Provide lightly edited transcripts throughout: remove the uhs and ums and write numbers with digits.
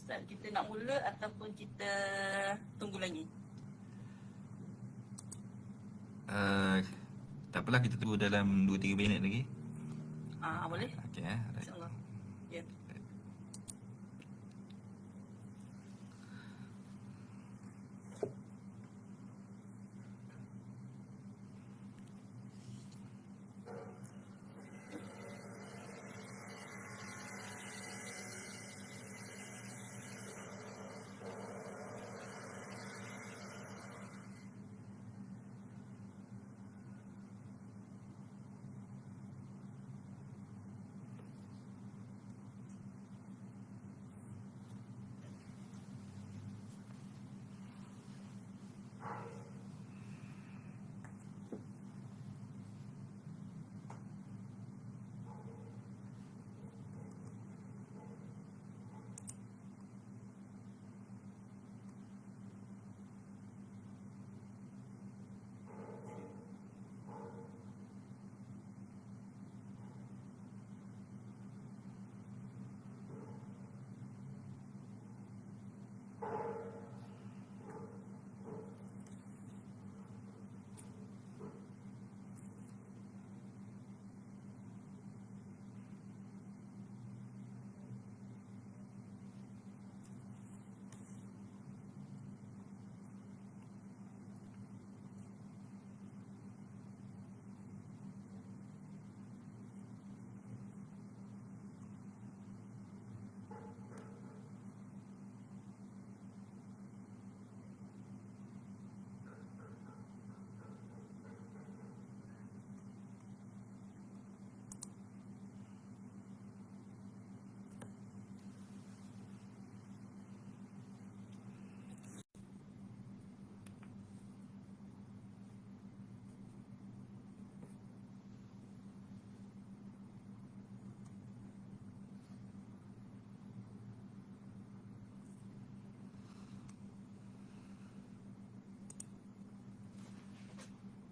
Ustaz, kita nak mula ataupun kita tunggu lagi? Tak apalah, kita tunggu dalam 2-3 minit lagi. Boleh? Okey, InsyaAllah. Ya.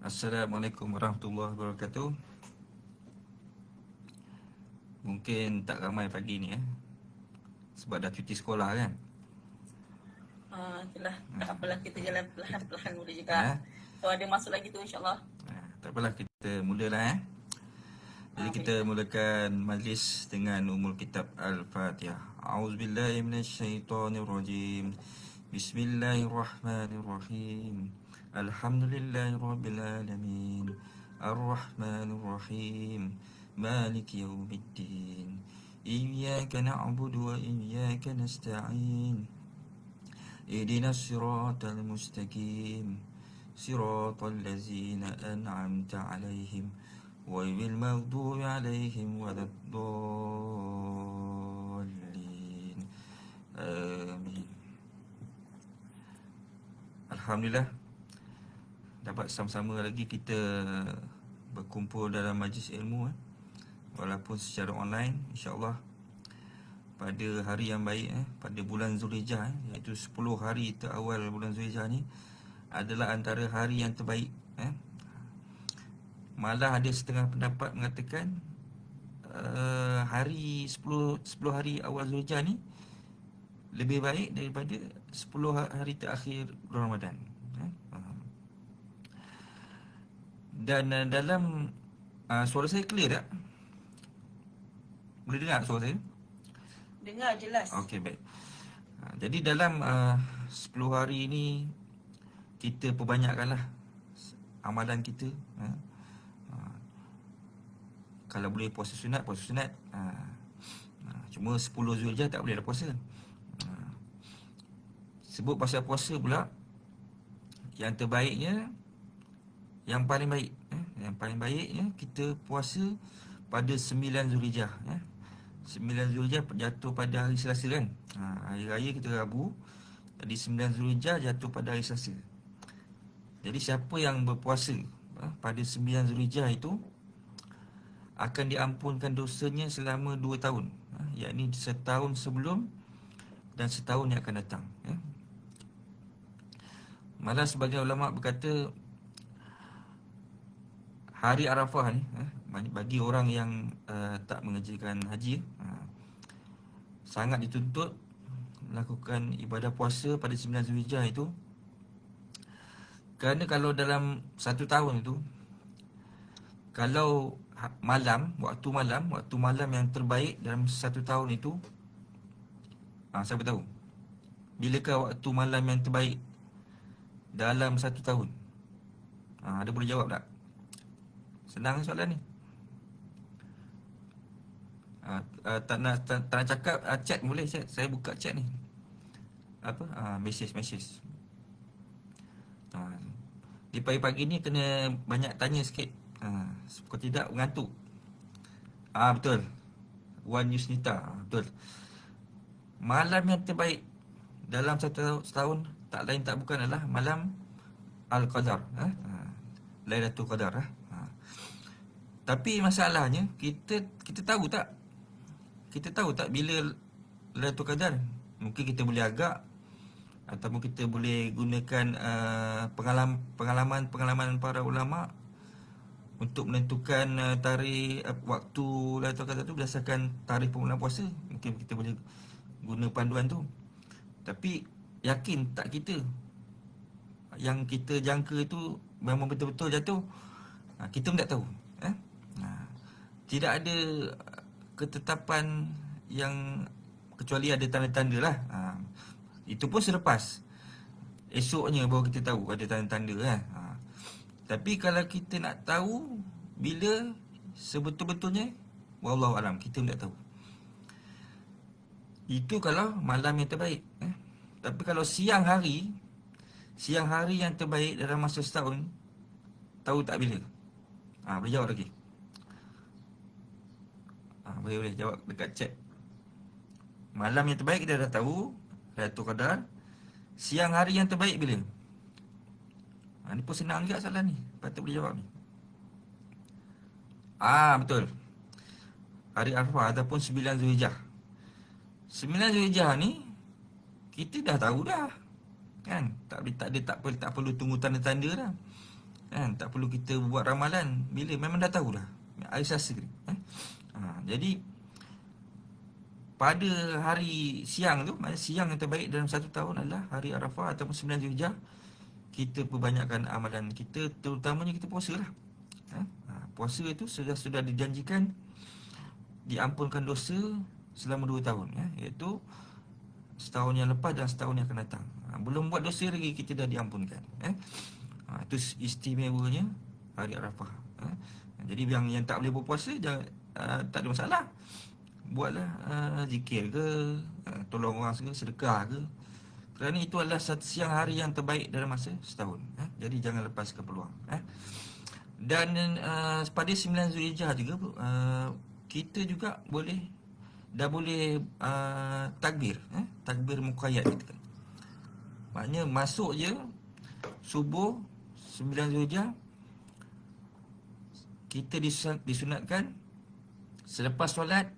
Assalamualaikum warahmatullahi wabarakatuh. Mungkin tak ramai pagi ni sebab dah cuti sekolah kan. Itulah, tak apalah, kita jalan perlahan-perlahan dulu juga. Kalau ada masuk lagi tu insyaAllah. Tak apalah, kita mulalah Jadi kita mulakan majlis dengan Ummul Kitab Al-Fatihah. A'udzubillahi minasyaitonirrajim. Bismillahirrahmanirrahim. Alhamdulillahi alamin. Ar-Rahmanir-Rahim. Maliki yaumiddin. Iyyaka na'budu wa iyyaka nasta'in. Ihdinas siratal mustaqim. Siratal ladzina an'amta 'alaihim ghairil maghdubi 'alaihim waladdallin. Amin. Alhamdulillah, dapat sama-sama lagi kita berkumpul dalam majlis ilmu walaupun secara online, insya-Allah pada hari yang baik pada bulan Zulhijjah iaitu 10 hari terawal bulan Zulhijjah ni adalah antara hari yang terbaik. Malah ada setengah pendapat mengatakan hari 10 hari awal Zulhijjah ni lebih baik daripada 10 hari terakhir bulan Ramadan. Dan dalam suara saya clear tak? Boleh dengar suara saya? Dengar jelas. Okey, baik. Jadi dalam 10 hari ini kita perbanyakkanlah amalan kita. Kalau boleh puasa sunat, puasa sunat. Cuma 10 Zulhijjah tak boleh dah puasa. Sebut pasal puasa pula, yang terbaiknya, yang paling baik Yang paling baik kita puasa pada 9 Zulhijjah 9 Zulhijjah jatuh pada hari Selasa kan. Hari raya kita Rabu. Jadi 9 Zulhijjah jatuh pada hari Selasa. Jadi siapa yang berpuasa pada 9 Zulhijjah itu akan diampunkan dosanya selama 2 tahun, yakni setahun sebelum dan setahun yang akan datang. Malah sebagian ulama berkata hari Arafah ni bagi orang yang tak mengerjakan haji sangat dituntut melakukan ibadah puasa pada 9 Zulhijjah itu. Kerana kalau dalam satu tahun itu, kalau waktu malam yang terbaik dalam satu tahun itu, siapa tahu? Bilakah waktu malam yang terbaik dalam satu tahun? Ada boleh jawab tak? Senang soalan ni. Tak nak cakap, chat boleh, chat. Saya buka chat ni. Message. Di pagi-pagi ni kena banyak tanya sikit. Kalau tidak mengantuk. Betul. Wan Yusnita, betul. Malam yang terbaik dalam satu setahun tak lain tak bukan adalah malam Al-Qadar, Lailatul Qadar. Tapi masalahnya kita tahu tak? Kita tahu tak bila Lailatul Qadar? Mungkin kita boleh agak ataupun kita boleh gunakan pengalaman para ulama untuk menentukan tarikh waktu Lailatul Qadar tu berdasarkan tarikh permulaan puasa. Mungkin kita boleh guna panduan tu. Tapi yakin tak kita yang kita jangka itu memang betul-betul jatuh? Kita pun tak tahu. Tidak ada ketetapan yang kecuali ada tanda-tanda lah. Itu pun selepas esoknya baru kita tahu ada tanda-tanda . Tapi kalau kita nak tahu bila sebetul-betulnya, wallahu alam, kita pun tak tahu. Itu kalau malam yang terbaik. Tapi kalau siang hari yang terbaik dalam masa setahun, tahu tak bila? Boleh jawab lagi. Boleh jawab dekat chat. Malam yang terbaik kita dah tahu, Lailatul Qadar. Siang hari yang terbaik bila? Ni pun senang juga soalan ni. Patut boleh jawab ni. Betul. Hari Arafah ataupun 9 Zulhijjah. 9 Zulhijjah ni kita dah tahu dah. Kan? Tak perlu tunggu tanda-tanda dah. Kan? Tak perlu kita buat ramalan. Bila memang dah tahu dah. Hari Selasa ni. Jadi pada hari siang tu, maksudnya siang yang terbaik dalam satu tahun adalah hari Arafah ataupun 9 Zulhijjah. Kita perbanyakkan amalan kita, terutamanya kita puasa lah. Puasa itu sudah dijanjikan diampunkan dosa selama 2 tahun, iaitu setahun yang lepas dan setahun yang akan datang. Belum buat dosa lagi kita dah diampunkan. Itu istimewanya hari Arafah. Jadi yang tak boleh berpuasa tak ada masalah. Buatlah zikir ke, tolong orang ke, sedekah ke. Kerana itu adalah siang hari yang terbaik dalam masa setahun. Jadi jangan lepaskan peluang. Dan pada 9 Zulhijjah juga kita juga dah boleh takbir. Takbir muqayyad kita kan. Maknanya masuk je subuh 9 Zulhijjah, kita disunatkan selepas solat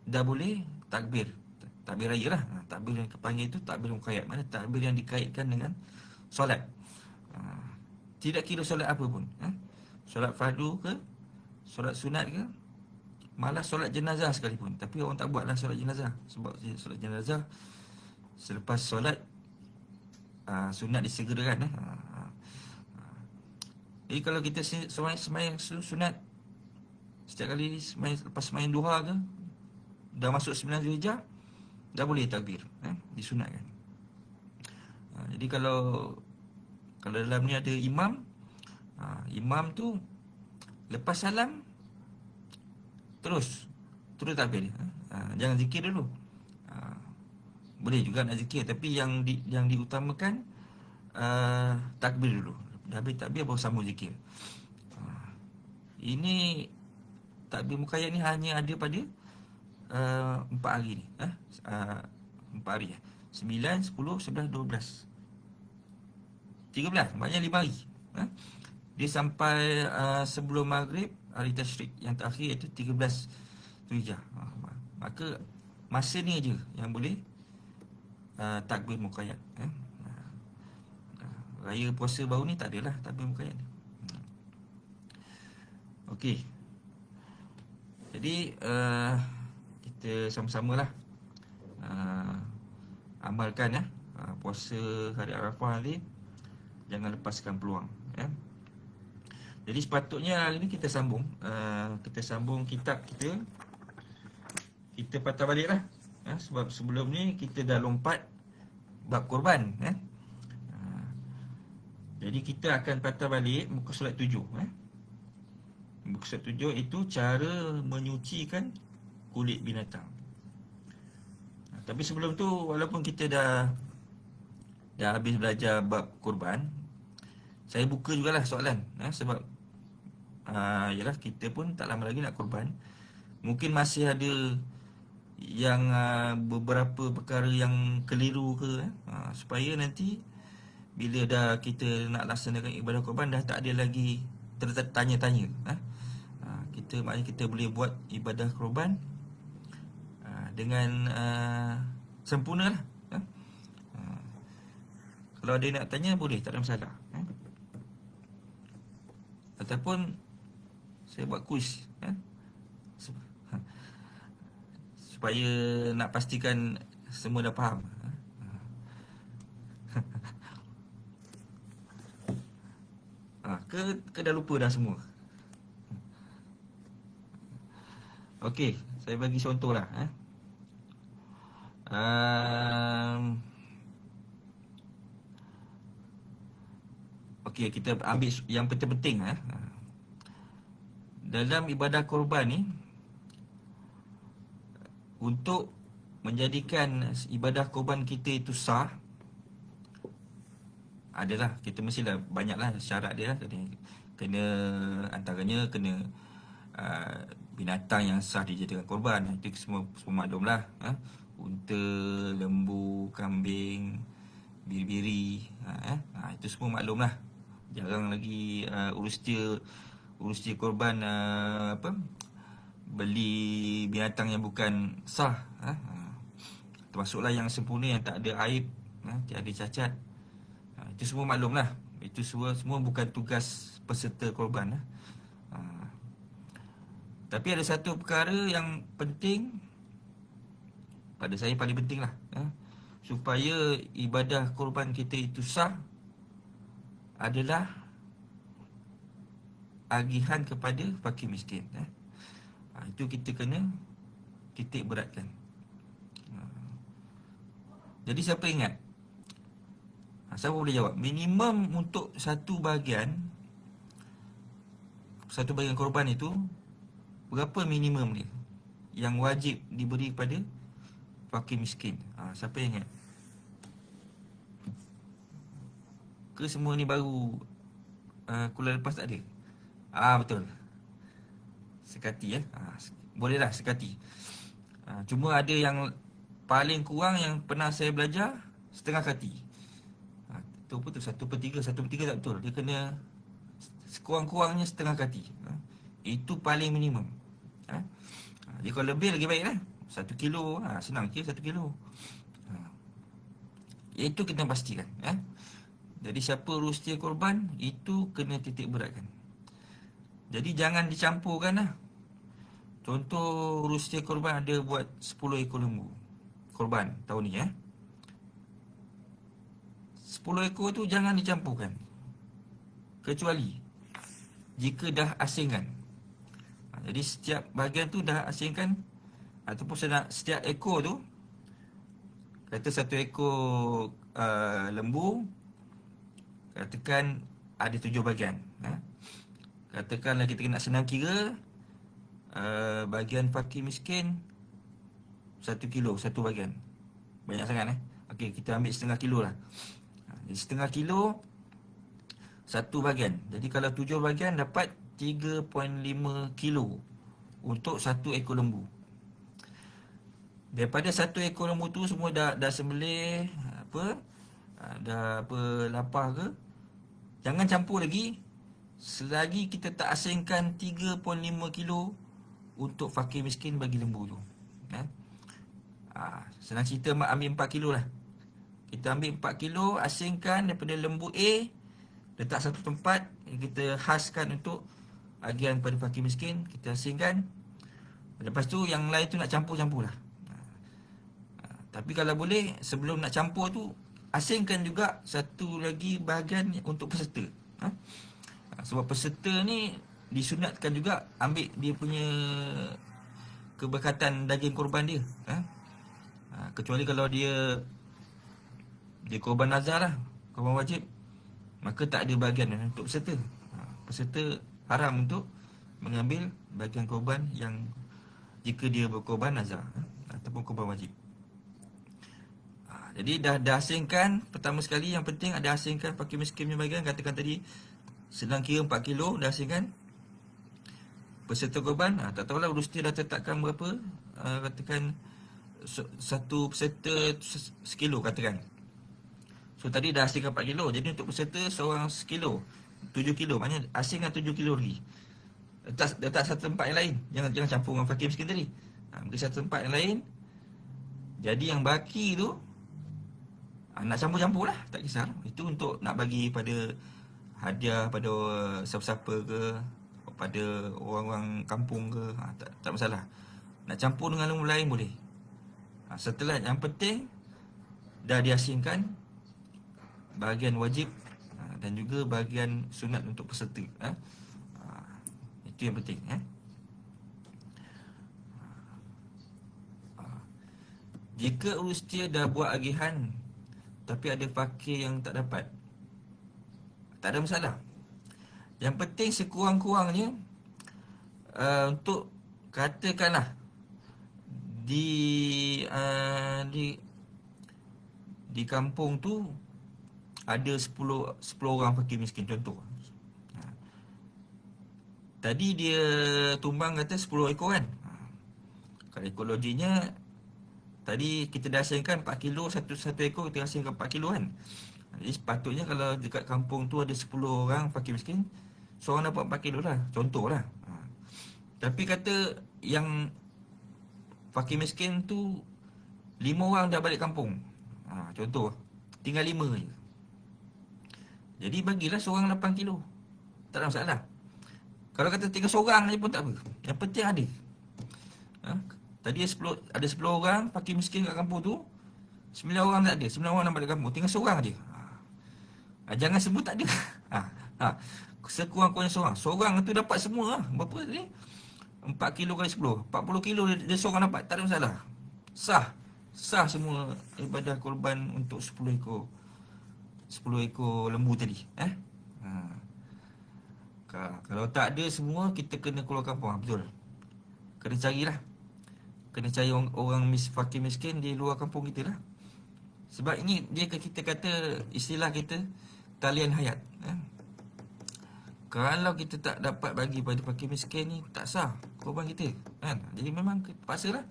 dah boleh takbir. Takbir raya lah. Takbir yang kepanggil itu takbir muqayyad. Mana takbir yang dikaitkan dengan solat. Tidak kira solat apa pun. Solat fardu ke, solat sunat ke, malah solat jenazah sekalipun. Tapi orang tak buatlah solat jenazah. Sebab solat jenazah selepas solat sunat disegerakan. Jadi kalau kita semayang sunat, setiap kali lepas semayang duha ke, dah masuk 9 Zulhijjah, dah boleh takbir, disunatkan. Jadi kalau dalam ni ada imam, imam tu lepas salam terus takbir. Jangan zikir dulu. Boleh juga nak zikir, tapi yang diutamakan takbir dulu. Dah habis takbir baru sambung zikir. Ini takbir muqayyad ni hanya ada pada 4 hari ni. 4 hari 9, 10, 11, 12, 13, maknanya 5 hari. Dia sampai sebelum maghrib hari tasyrik yang terakhir, iaitu 13 Zulhijjah. Maka masa ni aja yang boleh takbir muqayyad. Raya puasa baru ni tak adalah takbir muqayyad. Okey. Jadi kita sama-samalah amalkan puasa hari Arafah nanti. Jangan lepaskan peluang ya. Jadi sepatutnya hari ni kita sambung kitab kita. Kita patah balik lah sebab sebelum ni kita dah lompat bab korban Jadi kita akan patah balik muka surat 7 Muka surat 7 itu cara menyucikan kulit binatang. Tapi sebelum tu, walaupun kita dah habis belajar bab korban, saya buka jugalah soalan sebab yalah, kita pun tak lama lagi nak korban. Mungkin masih ada yang beberapa perkara yang keliru ke supaya nanti bila dah kita nak laksanakan ibadah korban, dah tak ada lagi tertanya-tanya. Maknanya kita boleh buat ibadah korban dengan sempurna lah. Kalau ada nak tanya, boleh, tak ada masalah. Ataupun saya buat kuis supaya nak pastikan semua dah faham. Ke dah lupa dah semua? Okey, saya bagi contoh lah. Okey, kita ambil yang penting-penting. Dalam ibadah korban ni, untuk menjadikan ibadah korban kita itu sah, adalah, kita mestilah banyaklah syarat dia lah. Kena antaranya kena binatang yang sah dijadikan korban. Itu semua maklum lah. Unta, lembu, kambing, biri-biri, itu semua maklum lah. Jarang lagi urus dia korban beli binatang yang bukan sah. Termasuklah yang sempurna, yang tak ada aib, tiada cacat. Itu semua maklum lah. Itu semua bukan tugas peserta korban. Tapi ada satu perkara yang penting, pada saya paling penting lah, supaya ibadah korban kita itu sah, adalah agihan kepada fakir miskin. Itu kita kena titik beratkan. Jadi siapa ingat? Siapa boleh jawab? Minimum untuk satu bahagian korban itu, berapa minimum dia yang wajib diberi kepada fakir miskin? Siapa yang ingat? Ke semua ni baru kuliah lepas tak ada? Betul. Sekati bolehlah sekati. Cuma ada yang paling kurang yang pernah saya belajar, setengah kati. Itu apa tu? 1/3 tak betul. Dia kena sekurang-kurangnya setengah kati. Itu paling minimum. Jadi kalau lebih lagi baik lah. 1 kilo, senang je 1 kilo. Itu kita pastikan. Jadi siapa urus dia korban, itu kena titik beratkan. Jadi jangan dicampurkan lah. Contoh urus dia korban ada buat 10 ekor lembu korban tahun ni 10 ekor tu jangan dicampurkan, kecuali jika dah asingkan. Jadi setiap bahagian tu dah asingkan, ataupun setiap ekor tu, kata 1 ekor lembu, katakan ada 7 bahagian. Katakanlah kita nak senang kira, bahagian fakir miskin 1 kilo, 1 bahagian. Banyak sangat Okey, kita ambil setengah kilo lah. Jadi setengah kilo 1 bahagian. Jadi kalau 7 bahagian dapat 3.5 kilo untuk satu ekor lembu. Daripada satu ekor lembu tu semua dah sembelih dah lapar ke, jangan campur lagi selagi kita tak asingkan 3.5 kilo untuk fakir miskin bagi lembu tu. Senang cerita ambil 4 kilo lah. Kita ambil 4 kilo, asingkan daripada lembu A, letak satu tempat, kita khaskan untuk bagian pada fakir miskin, kita asingkan. Lepas tu yang lain tu nak campur-campur lah. Tapi kalau boleh, sebelum nak campur tu, asingkan juga satu lagi bahagian untuk peserta. Sebab peserta ni disunatkan juga ambil dia punya keberkatan daging korban dia. Kecuali kalau dia korban nazar lah, korban wajib, maka tak ada bahagian untuk peserta. Peserta haram untuk mengambil bahagian korban yang jika dia berkorban nazar ataupun korban wajib. Jadi dah asingkan. Pertama sekali yang penting ada asingkan fakir miskin punya bahagian. Katakan tadi senang kira 4 kilo dah asingkan. Peserta korban, tak tahulah Urustia dah tetapkan berapa, katakan satu peserta sekilo katakan. So tadi dah asingkan 4 kilo. Jadi untuk peserta seorang sekilo, 7 kilo. Maknanya asingkan 7 kilo lagi. Letak satu tempat yang lain. Jangan campur dengan fakir miskin tadi. Beri satu tempat yang lain. Jadi yang baki tu nak campur-campur lah, tak kisah. Itu untuk nak bagi pada hadiah pada siapa-siapa ke, pada orang-orang kampung ke, tak masalah. Nak campur dengan lembu lain boleh. Setelah, yang penting dah diasingkan bahagian wajib dan juga bahagian sunat untuk peserta. Itu yang penting. Jika Urustia dah buat agihan tapi ada fakir yang tak dapat, tak ada masalah. Yang penting sekurang-kurangnya untuk katakanlah di kampung tu ada 10 orang fakir miskin contoh. Tadi dia tumbang kata 10 ekor kan. Kalau ekologinya tadi kita dah asingkan 4 kilo, satu ekor kita asingkan 4 kilo kan. Jadi sepatutnya kalau dekat kampung tu ada 10 orang fakir miskin, seorang dapat 4 kilo lah, contoh lah. Tapi kata yang fakir miskin tu 5 orang dah balik kampung, contoh, tinggal 5 je. Jadi bagilah seorang 8 kilo, tak ada masalah. Kalau kata tinggal seorang je pun tak apa, yang penting ada. Tadi ada 10 orang fakir miskin kat kampung tu, 9 orang tak ada, 9 orang nak balik kampung, tinggal seorang je. Jangan sebut tak ada. Sekurang-kurangnya seorang. Seorang tu dapat semua lah. Berapa tadi? 4 kilo kali 10, 40 kilo dia seorang dapat, tak ada masalah. Sah semua ibadah korban untuk 10 ekor lembu tadi. Kalau tak ada semua, kita kena keluar kampung. Betul. Kena carilah. Kena cari orang fakir miskin di luar kampung kita lah. Sebab ini dia kita kata, istilah kita talian hayat. Kalau kita tak dapat bagi pada fakir miskin ni, tak sah korban kita kan. Jadi memang terpaksa lah.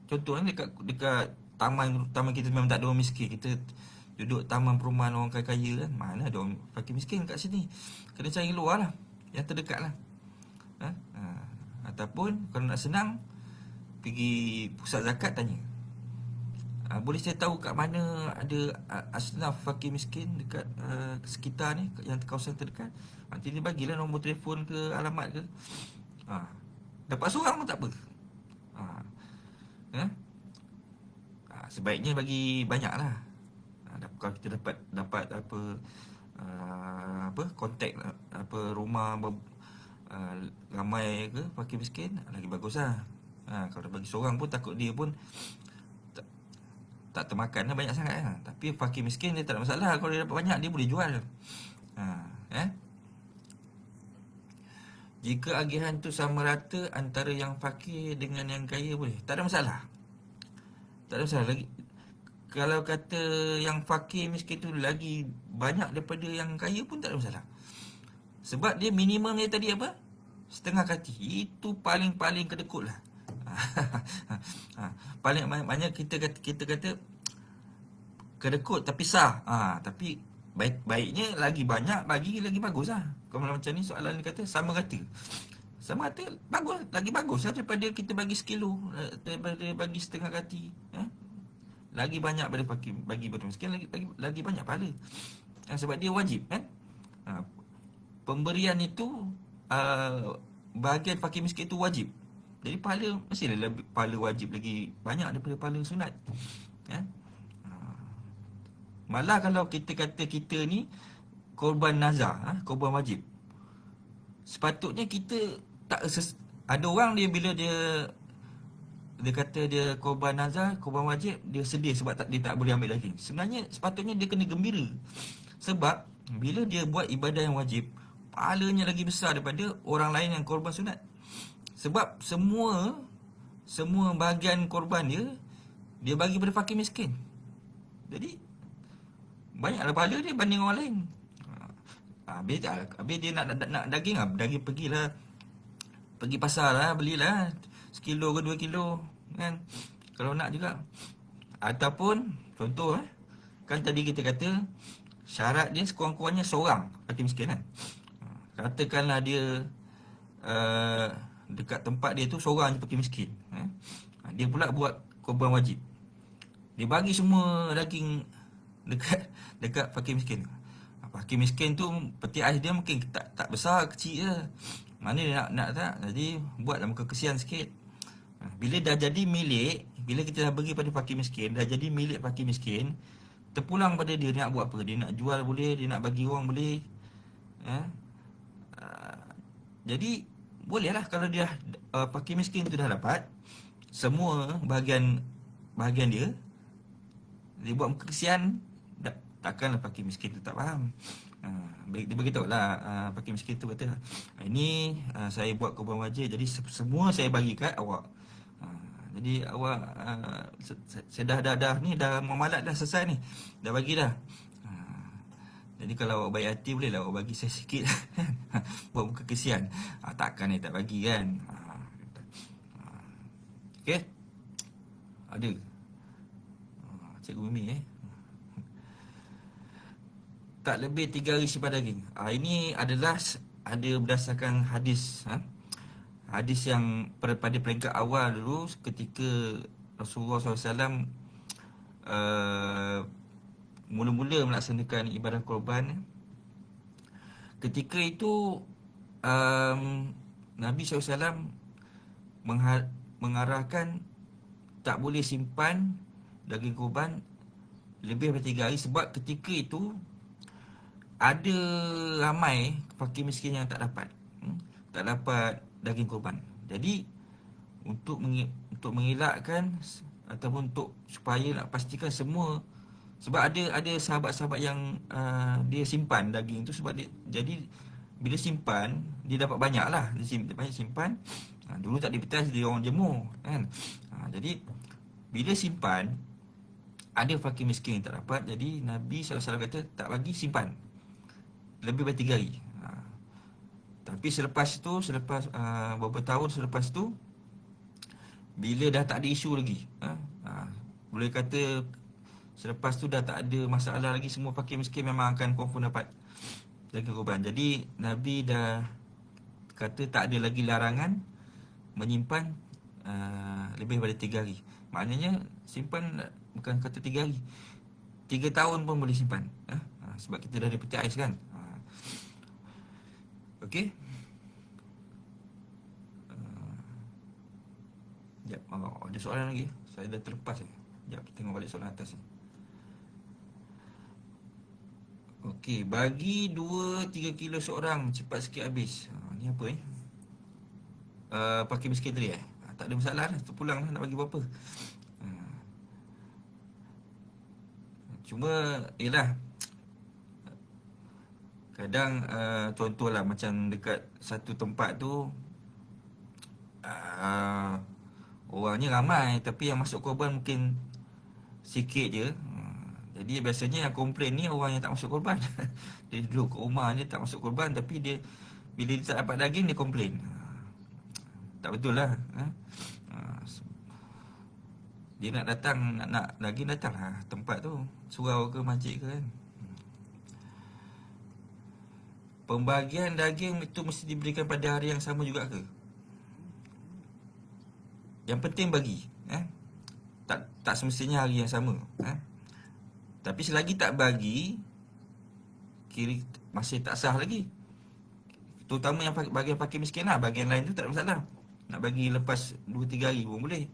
Contohnya dekat taman kita memang tak ada orang miskin. Kita duduk taman perumahan orang kaya-kaya kan, mana ada orang fakir miskin kat sini. Kena cari luar lah, yang terdekat lah. Ataupun kalau nak senang, pergi pusat zakat tanya. Boleh saya tahu kat mana ada asnaf fakir miskin dekat sekitar ni, yang kawasan terdekat. Nanti dia bagilah nombor telefon ke, alamat ke. Dapat seorang pun tak apa. Sebaiknya bagi banyak lah. Kalau kita dapat kontak rumah ramai ke fakir miskin, lagi bagus lah. Kalau bagi seorang pun takut dia pun tak termakan lah banyak sangat lah. Tapi fakir miskin dia tak ada masalah. Kalau dia dapat banyak, dia boleh jual. Jika agihan tu sama rata antara yang fakir dengan yang kaya, boleh, tak ada masalah. Tak ada masalah lagi. Kalau kata yang fakir miskin tu lagi banyak daripada yang kaya pun tak ada masalah. Sebab dia minimum dia tadi apa? Setengah kati. Itu paling-paling kedekut lah. Paling banyak kita kata kedekut tapi sah. Tapi baiknya lagi banyak bagi lagi bagus lah. Kalau macam ni soalan ni kata sama rata. Sama rata bagus, lagi bagus lah daripada kita bagi sekilo, daripada bagi setengah kati. Lagi banyak pada bagi berapa sekian, lagi banyak pahala. Sebab dia wajib kan. Pemberian itu bahagian fakir miskin itu wajib. Jadi pahala mestilah lebih, pahala wajib lagi banyak daripada pahala sunat. Malah kalau kita kata kita ni korban nazar, korban wajib, sepatutnya kita tak ada orang dia bila dia kata dia korban nazar, korban wajib, dia sedih sebab dia tak boleh ambil daging. Sebenarnya sepatutnya dia kena gembira. Sebab bila dia buat ibadah yang wajib, pahalanya lagi besar daripada orang lain yang korban sunat. Sebab semua bahagian korban dia bagi pada fakir miskin. Jadi banyaklah pahala dia banding orang lain. Habis dia nak daging, daging pergi pasar lah, belilah sekilo ke 2 kilo kan, kalau nak juga. Ataupun contoh kan tadi kita kata syarat dia sekurang-kurangnya seorang fakir miskin kan. Katakanlah dia dekat tempat dia tu seorang je fakir miskin, dia pula buat korban wajib, dia bagi semua daging dekat fakir miskin. Fakir miskin tu peti ais dia mungkin tak besar, kecil je. Mana dia nak tak, jadi buatlah muka kesian sikit. Bila dah jadi milik, bila kita dah bagi pada fakir miskin, dah jadi milik fakir miskin, terpulang pada dia nak buat apa. Dia nak jual boleh, dia nak bagi orang boleh. Jadi bolehlah kalau dia fakir miskin tu dah dapat semua bahagian dia buat muka kesian, takkanlah fakir miskin tu tak faham. Dia beritahu lah, fakir miskin tu kata, ini saya buat korban wajib, jadi semua saya bagi kat awak. Jadi awak, saya dah ni, dah muamalat dah selesai ni, dah bagi dah. Jadi kalau awak baik hati, boleh lah awak bagi saya sikit. Buat muka kesian. Takkan dia tak bagi kan. Okay. Ada Cikgu Mimi tak lebih 3 hari simpan daging. Ini adalah ada berdasarkan hadis. Hadis yang pada peringkat awal dulu, ketika Rasulullah SAW mula-mula melaksanakan ibadah korban. Ketika itu Nabi SAW mengarahkan tak boleh simpan daging korban lebih daripada 3 hari. Sebab ketika itu ada ramai fakir miskin yang tak dapat daging korban. Jadi untuk mengelakkan ataupun untuk supaya nak pastikan semua, sebab ada sahabat-sahabat yang dia simpan daging tu, sebab dia, jadi bila simpan dia dapat banyak lah, dia banyak simpan. Dulu tak dibetas, dia orang jemur kan. Jadi bila simpan ada fakir miskin yang tak dapat, jadi Nabi SAW kata tak bagi simpan lebih dari 3 hari. Tapi selepas beberapa tahun selepas tu, bila dah tak ada isu lagi, boleh kata selepas tu dah tak ada masalah lagi, semua fakir miskin memang akan confirm dapat daging korban. Jadi Nabi dah kata tak ada lagi larangan menyimpan lebih daripada 3 hari. Maknanya simpan bukan kata 3 hari, 3 tahun pun boleh simpan. Sebab kita dah ada peti ais kan. Okey. Sekejap, ada soalan lagi. Saya dah terlepas. Sekejap, kita tengok balik soalan atas ni. Okey, bagi 2-3 kilo seorang, cepat sikit habis. Ni apa ni? Pakai miskin tadi tak ada masalah lah, terpulang lah nak bagi berapa. Cuma, yelah, kadang contohlah macam dekat satu tempat tu orangnya ramai, tapi yang masuk korban mungkin sikit je. Jadi biasanya yang komplain ni orang yang tak masuk korban. Dia duduk kat rumah dia tak masuk korban, tapi dia bila dia tak dapat daging dia komplain. Tak betul lah. Dia nak datang, nak daging, datang lah tempat tu, surau ke masjid ke kan. Pembagian daging itu mesti diberikan pada hari yang sama juga ke? Yang penting bagi, tak semestinya hari yang sama, Tapi selagi tak bagi, kira masih tak sah lagi. Terutama yang bagian fakir miskin lah. Bagian lain tu tak ada masalah. Nak bagi lepas 2-3 hari pun boleh.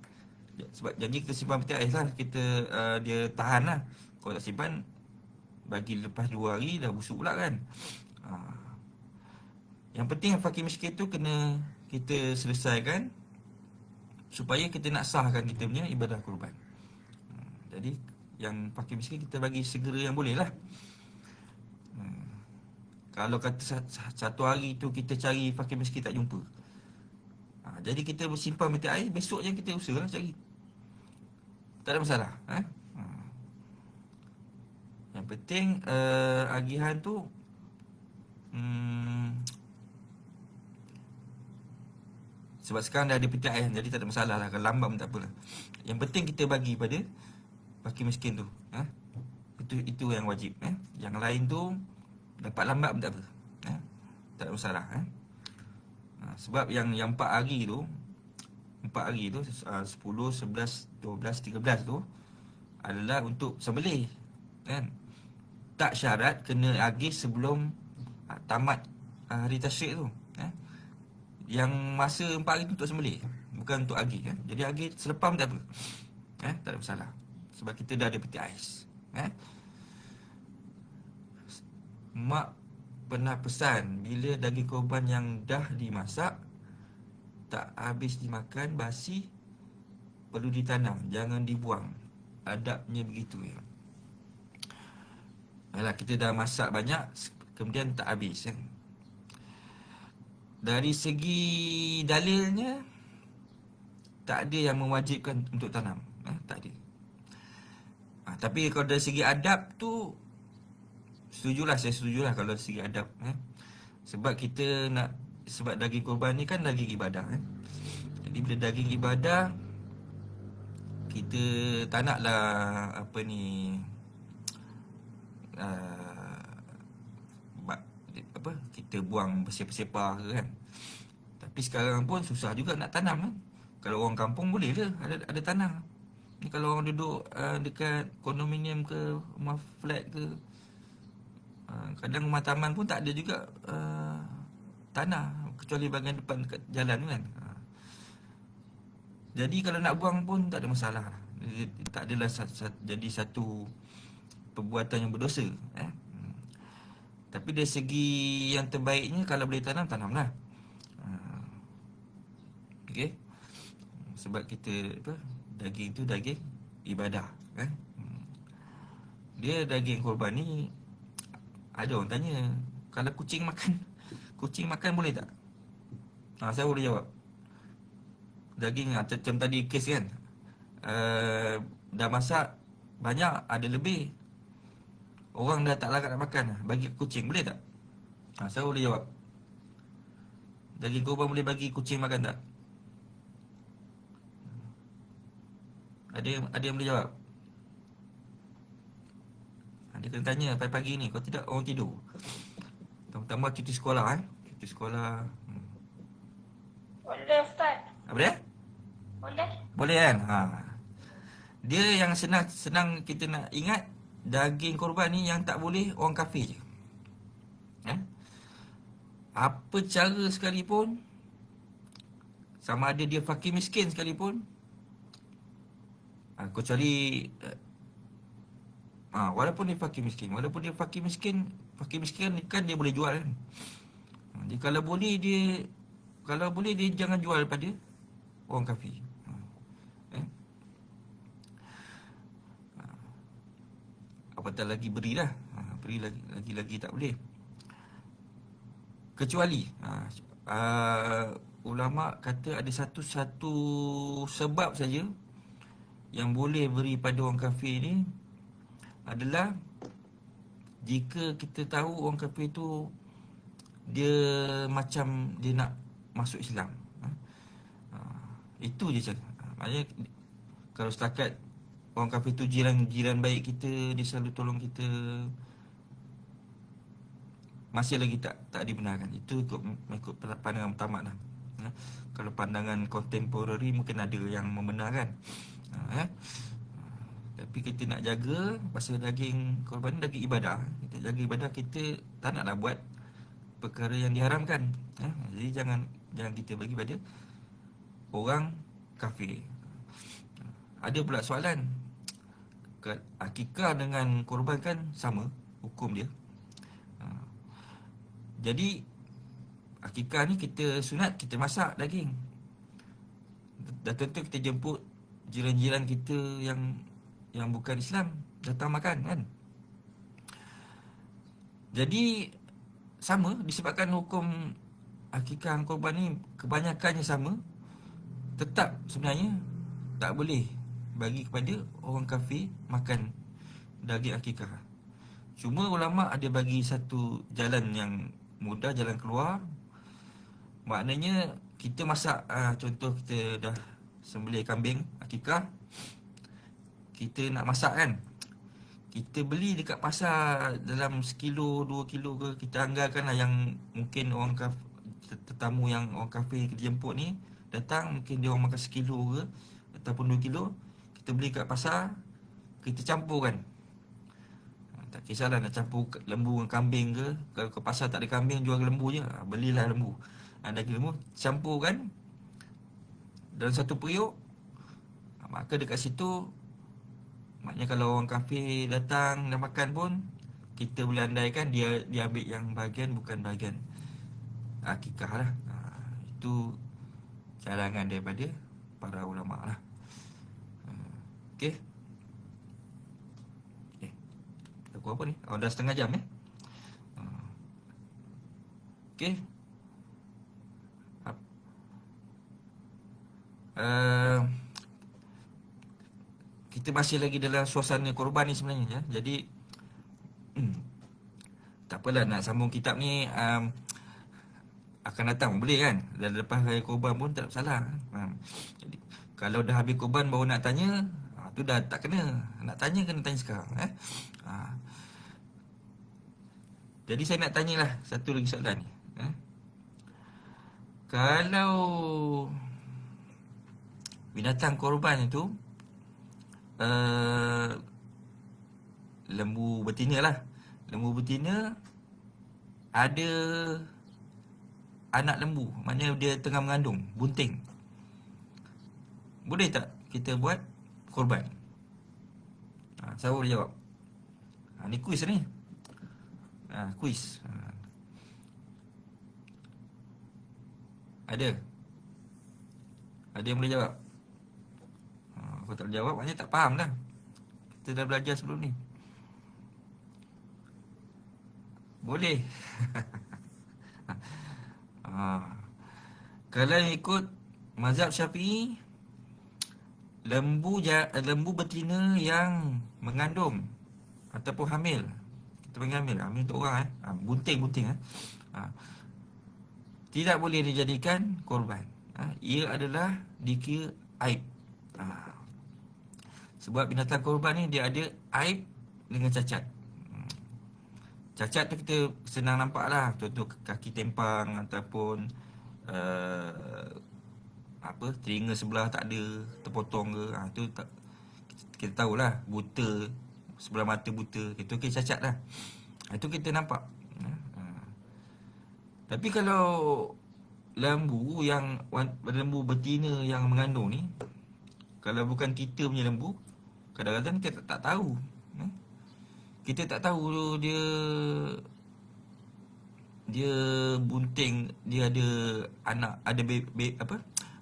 Sebab janji kita simpan peti ais lah. Kita dia tahan lah. Kalau tak simpan, bagi lepas 2 hari dah busuk pula kan. Yang penting yang fakir miskin tu kena kita selesaikan, supaya kita nak sahkan kita punya ibadah kurban. Jadi yang fakir miskin kita bagi segera yang boleh lah. Kalau kata satu hari tu kita cari fakir miskin tak jumpa, jadi kita bersimpan peti air, besoknya kita usaha lah cari. Tak ada masalah. Yang penting agihan tu sebab sekarang dah ada peti air, jadi tak ada masalah lah. Kalau lambat pun tak apalah. Yang penting kita bagi pada fakir miskin tu. Itu yang wajib. Yang lain tu dapat lambat pun tak apa. Tak ada masalah. Sebab yang 4 hari tu 10, 11, 12, 13 tu adalah untuk sembelih kan. Tak syarat kena agih sebelum tamat hari tasyrik tu. Yang masa 4 hari tu untuk sembelih, bukan untuk agih. Jadi agih selepas pun tak apa. Tak ada masalah. Sebab kita dah ada peti ais. Mak pernah pesan, bila daging korban yang dah dimasak tak habis dimakan, basi, perlu ditanam, jangan dibuang. Adabnya begitu ya. Alah, kita dah masak banyak, kemudian tak habis kan. Dari segi dalilnya, tak ada yang mewajibkan untuk tanam. Tak ada. Tapi kalau dari segi adab tu, saya setujulah kalau dari segi adab. Sebab kita nak, sebab daging korban ni kan daging ibadah. Jadi bila daging ibadah, kita tak naklah kita buang bersepah-sepah ke kan. Tapi sekarang pun susah juga nak tanam kan. Kalau orang kampung boleh je ada tanam. Ni kalau orang duduk dekat kondominium ke, rumah flat ke, kadang rumah taman pun tak ada juga tanah, kecuali bahagian depan dekat jalan kan. Jadi kalau nak buang pun tak ada masalah. Tak adalah jadi satu perbuatan yang berdosa. Tapi dari segi yang terbaiknya, kalau boleh tanam, tanamlah. Okey. Sebab kita daging tu daging ibadah kan. Dia daging korban ni, ada orang tanya, kalau kucing makan boleh tak? Saya boleh jawab. Daging macam tadi kes kan, dah masak banyak, ada lebih, orang dah tak larat nak makan, bagi kucing boleh tak? Saya boleh jawab. Daging korban boleh bagi kucing makan tak? Ada yang boleh jawab? Dia kena tanya pagi-pagi ni. Kalau tidak, orang tidur. Tambah cuti sekolah cuti sekolah. Boleh Ustaz. Apa dia? Boleh. Boleh kan? Dia yang senang kita nak ingat, daging korban ni yang tak boleh orang kafir je. Apa cara sekalipun, sama ada dia fakir miskin sekalipun, kecuali walaupun dia fakir miskin kan dia boleh jual kan. Jadi kalau boleh dia jangan jual pada orang kafir. Apatah lagi berilah. Beri lagi tak boleh. Kecuali ulama kata ada satu sebab saja yang boleh beri pada orang kafir ni, adalah jika kita tahu orang kafir tu dia macam dia nak masuk Islam. Itu je cakap. Maksudnya kalau setakat orang kafir tu jiran baik kita, dia selalu tolong kita, masih lagi tak dibenarkan. Itu ikut pandangan pertama lah. Kalau pandangan contemporary mungkin ada yang membenarkan. Tapi kita nak jaga pasal daging korban, daging ibadah. Kita jaga ibadah, kita tak naklah buat perkara yang diharamkan. Jadi jangan kita bagi pada orang kafir. Ada pula soalan, akikah dengan korban kan sama hukum dia. Jadi akikah ni kita sunat, kita masak daging. Dah tentu kita jemput jiran-jiran kita yang bukan Islam datang makan kan. Jadi sama, disebabkan hukum akikah dan korban ni kebanyakannya sama, tetap sebenarnya tak boleh bagi kepada orang kafir makan daging akikah. Cuma ulama' ada bagi satu jalan yang mudah, jalan keluar. Maknanya kita masak, contoh kita dah sembelih kambing akikah, kita nak masak kan, kita beli dekat pasar dalam 1 kilo, 2 kilo ke, kita anggarkanlah yang mungkin orang tetamu yang orang kafir kita jemput ni datang, mungkin dia orang makan 1 kilo ke ataupun 2 kilo, kita beli kat pasar, kita campurkan. Tak kisahlah nak campur lembu dengan kambing ke. Kalau ke pasar tak ada kambing, jual lembu je, belilah lembu, daging lembu, campurkan dalam satu periuk. Maka dekat situ, maknanya kalau orang kafir datang dan makan pun, kita boleh andaikan dia ambil yang bahagian, bukan bahagian akikah lah. Itu carangan daripada para ulama' lah. Okey. Aku apa ni? Dah setengah jam Okey. Kita masih lagi dalam suasana korban ni sebenarnya. Jadi tak apalah, nak sambung kitab ni akan datang boleh kan. Dan lepas hari korban pun tak salah. Jadi kalau dah habis korban baru nak tanya, tu dah tak kena. Nak tanya kena tanya sekarang. Jadi saya nak tanyalah satu lagi soalan ni. Kalau binatang korban itu lembu betina lah. Lembu betina ada anak lembu, maknanya dia tengah mengandung, bunting. Boleh tak kita buat korban? Siapa boleh jawab? Ni kuis ni. Kuis. Ada yang boleh jawab? Kalau tak boleh jawab, maknanya tak faham lah. Kita dah belajar sebelum ni. Boleh. Kalau ikut mazhab Syafi'i, lembu betina yang mengandung ataupun hamil, kita panggil hamil untuk orang bunting tidak boleh dijadikan korban. Ia adalah dikira aib. Sebab binatang korban ni dia ada aib dengan cacat. Cacat tu kita senang nampak lah. Contoh kaki tempang ataupun telinga sebelah tak ada, terpotong ke. Tu tak, kita tahulah, buta, sebelah mata buta. Itu cacat lah. Itu kita nampak. Tapi kalau lembu betina yang mengandung ni, kalau bukan kita punya lembu, kadang-kadang kita tak tahu. Kita tak tahu dia bunting, dia ada anak, ada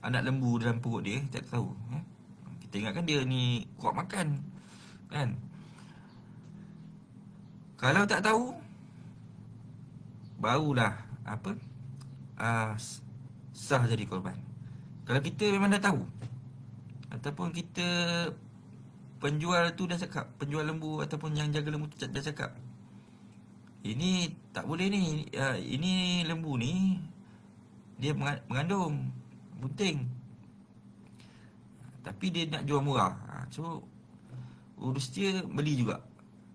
anak lembu dalam perut dia, kita tak tahu. Kita ingatkan dia ni kuat makan kan. Kalau tak tahu, barulah sah jadi korban. Kalau kita memang dah tahu, ataupun kita penjual tu dah cakap, penjual lembu ataupun yang jaga lembu tu dah cakap, ini tak boleh ni, ini lembu ni dia mengandung bunting, tapi dia nak jual murah. So urus dia beli juga.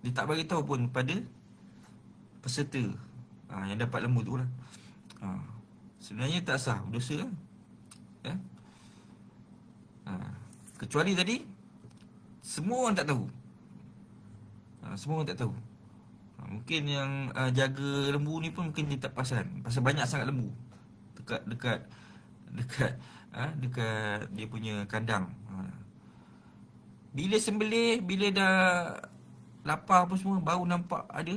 Dia tak bagi tahu pun pada peserta yang dapat lembu tu lah. Sebenarnya tak sah, berdosa lah. Kecuali tadi semua orang tak tahu. Semua orang tak tahu. Mungkin yang jaga lembu ni pun mungkin dia tak perasan, pasal banyak sangat lembu dekat dia punya kandang. Bila sembelih, bila dah lapar apa semua, baru nampak ada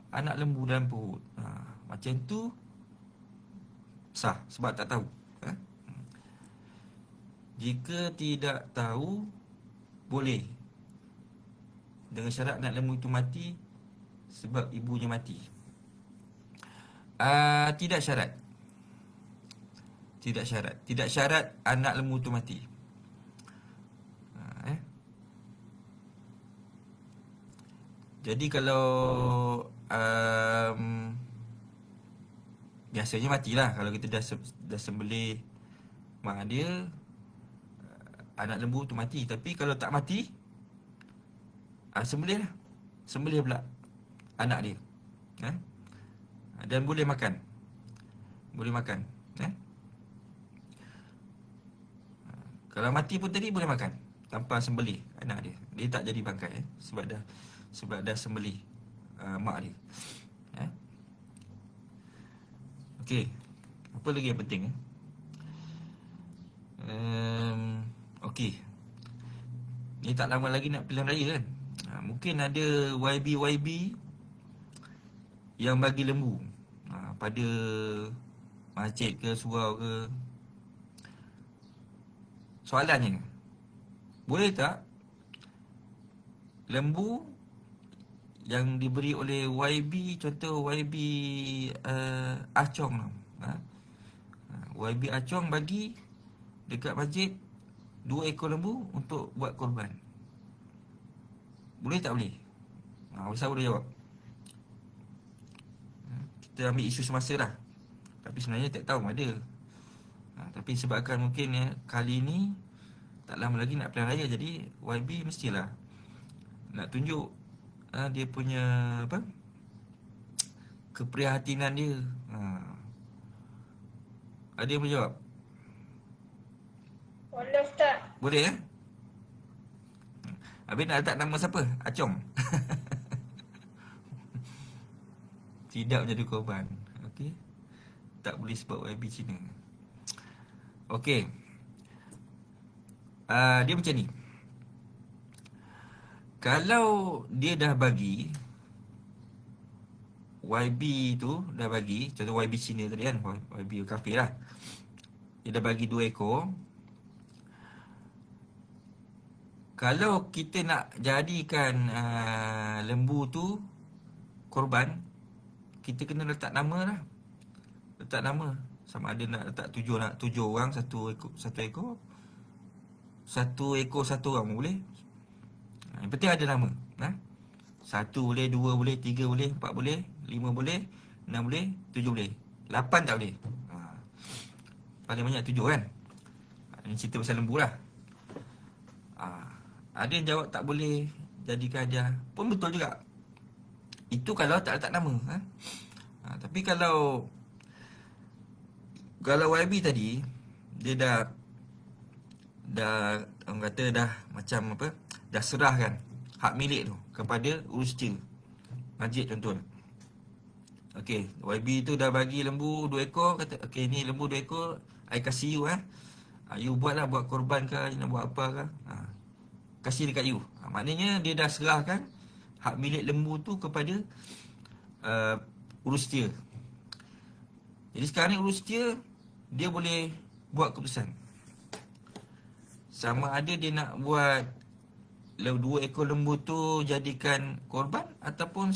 anak lembu dalam perut. Macam tu sah, sebab tak tahu. Jika tidak tahu, boleh, dengan syarat anak lembu itu mati sebab ibunya mati. Tidak syarat. Tidak syarat anak lembu itu mati. Jadi kalau biasanya matilah kalau kita dah sembelih mak dia, anak lembu tu mati. Tapi kalau tak mati, sembelih lah. Sembelih pula anak dia. Dan boleh makan. Boleh makan. Kalau mati pun tadi boleh makan tanpa sembelih anak dia. Dia tak jadi bangkai sebab dah sembelih mak dia. Okey. Apa lagi yang penting? Okey. Ni tak lama lagi nak pilihan raya kan? Mungkin ada YB yang bagi lembu pada masjid ke, surau ke. Soalannya, boleh tak lembu yang diberi oleh YB, contoh YB Achong, YB Achong bagi dekat masjid 2 ekor lembu untuk buat korban? Boleh tak boleh? Ustaz boleh jawab. Kita ambil isu semasa lah. Tapi sebenarnya tak tahu ada. Tapi sebabkan mungkin kali ni tak lama lagi nak pilihan raya, jadi YB mestilah nak tunjuk dia punya keprihatinan dia. Ada yang boleh jawab? Boleh Ustaz. Boleh Habis nak letak nama siapa? Achong. Tidak menjadi korban. Okey. Tak boleh sebab YB Cina. Okey. Dia macam ni. Kalau dia dah bagi, YB tu dah bagi, contoh YB Cina tadi kan, YB kafir lah, dia dah bagi 2 ekor. Kalau kita nak jadikan lembu tu korban, kita kena letak nama lah. Letak nama. Sama ada nak letak 7 orang, 1 ekor, 1 ekor 1 orang boleh. Yang penting ada nama. 1 boleh, 2 boleh, 3 boleh, 4 boleh, 5 boleh, 6 boleh, 7 boleh, 8 tak boleh. Paling banyak 7 kan. Ini cerita pasal lembu lah. Ada yang jawab tak boleh jadikan hadiah, pun betul juga. Itu kalau tak letak nama. Tapi kalau YB tadi, dia dah orang kata dah macam apa, dah serahkan hak milik tu kepada urustia masjid contoh. Okey, YB tu dah bagi lembu 2 ekor, kata okey ni lembu 2 ekor, I kasih you you buatlah, buat korban ke, nak buat apa ke, kasih dekat you. Maknanya dia dah serahkan hak milik lembu tu kepada urustia. Jadi sekarang ni urustia dia boleh buat keputusan sama ada dia nak buat 2 ekor lembu tu jadikan korban, ataupun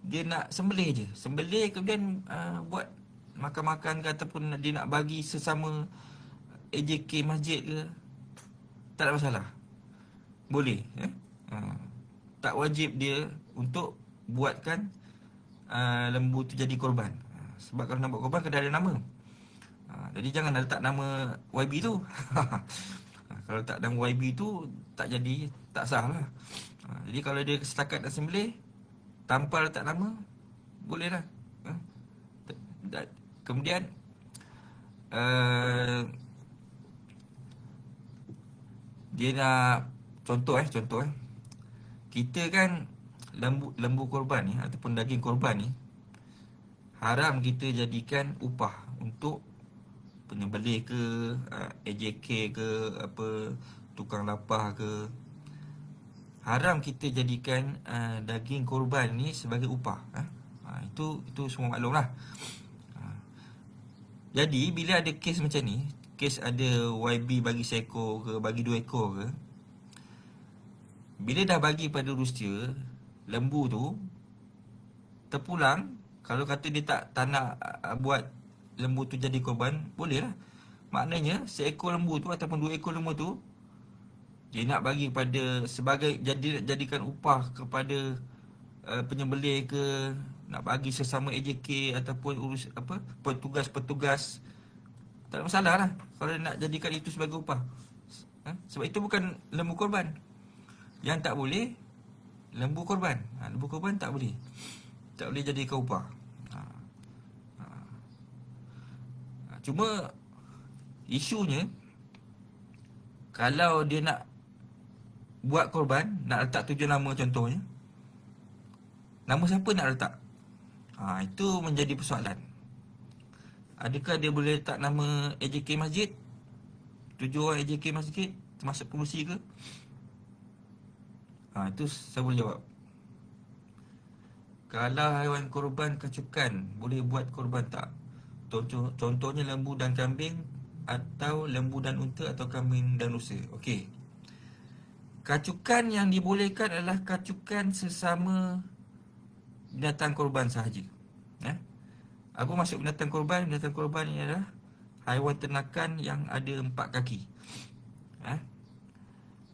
dia nak sembelih je. Sembelih kemudian buat makan-makan ke, ataupun dia nak bagi sesama AJK masjid ke, tak ada masalah. boleh. Tak wajib dia untuk buatkan lembu tu jadi korban. Sebab kalau nak buat korban kena ada nama. Jadi jangan letak nama YB tu. Kalau tak nama YB tu tak jadi, tak sah lah. Jadi kalau dia setakat nak sembelih tanpa letak nama, boleh lah. Kemudian dia nak contoh kita kan lembu korban ni ataupun daging korban ni haram kita jadikan upah untuk penyembelih ke, AJK ke, apa, tukang lapah ke. Haram kita jadikan daging korban ni sebagai upah. Itu semua maklum lah. Jadi bila ada kes macam ni, kes ada YB bagi seekor ke, bagi 2 ekor ke, bila dah bagi pada Rusia, lembu tu terpulang, kalau kata dia tak nak buat lembu tu jadi korban, boleh lah. Maknanya seekor lembu tu ataupun 2 ekor lembu tu dia nak bagi pada sebagai jadikan upah kepada penyembelih ke, nak bagi sesama AJK ataupun urus apa, petugas-petugas, tak ada masalah lah kalau nak jadikan itu sebagai upah. Sebab itu bukan lembu korban. Yang tak boleh lembu korban. Lembu korban tak boleh jadikan upah. Cuma isunya, kalau dia nak buat korban, nak letak tujuan nama contohnya, nama siapa nak letak? Itu menjadi persoalan. Adakah dia boleh letak nama AJK Masjid? 7 orang AJK Masjid termasuk pengurusi ke? Itu saya boleh jawab. Kalau haiwan korban kacukan, boleh buat korban tak? Contohnya lembu dan kambing, atau lembu dan unta, atau kambing dan rusa. Okey. Kacukan yang dibolehkan adalah kacukan sesama binatang korban sahaja. Apa maksud binatang korban? Binatang korban ini adalah haiwan ternakan yang ada 4 kaki.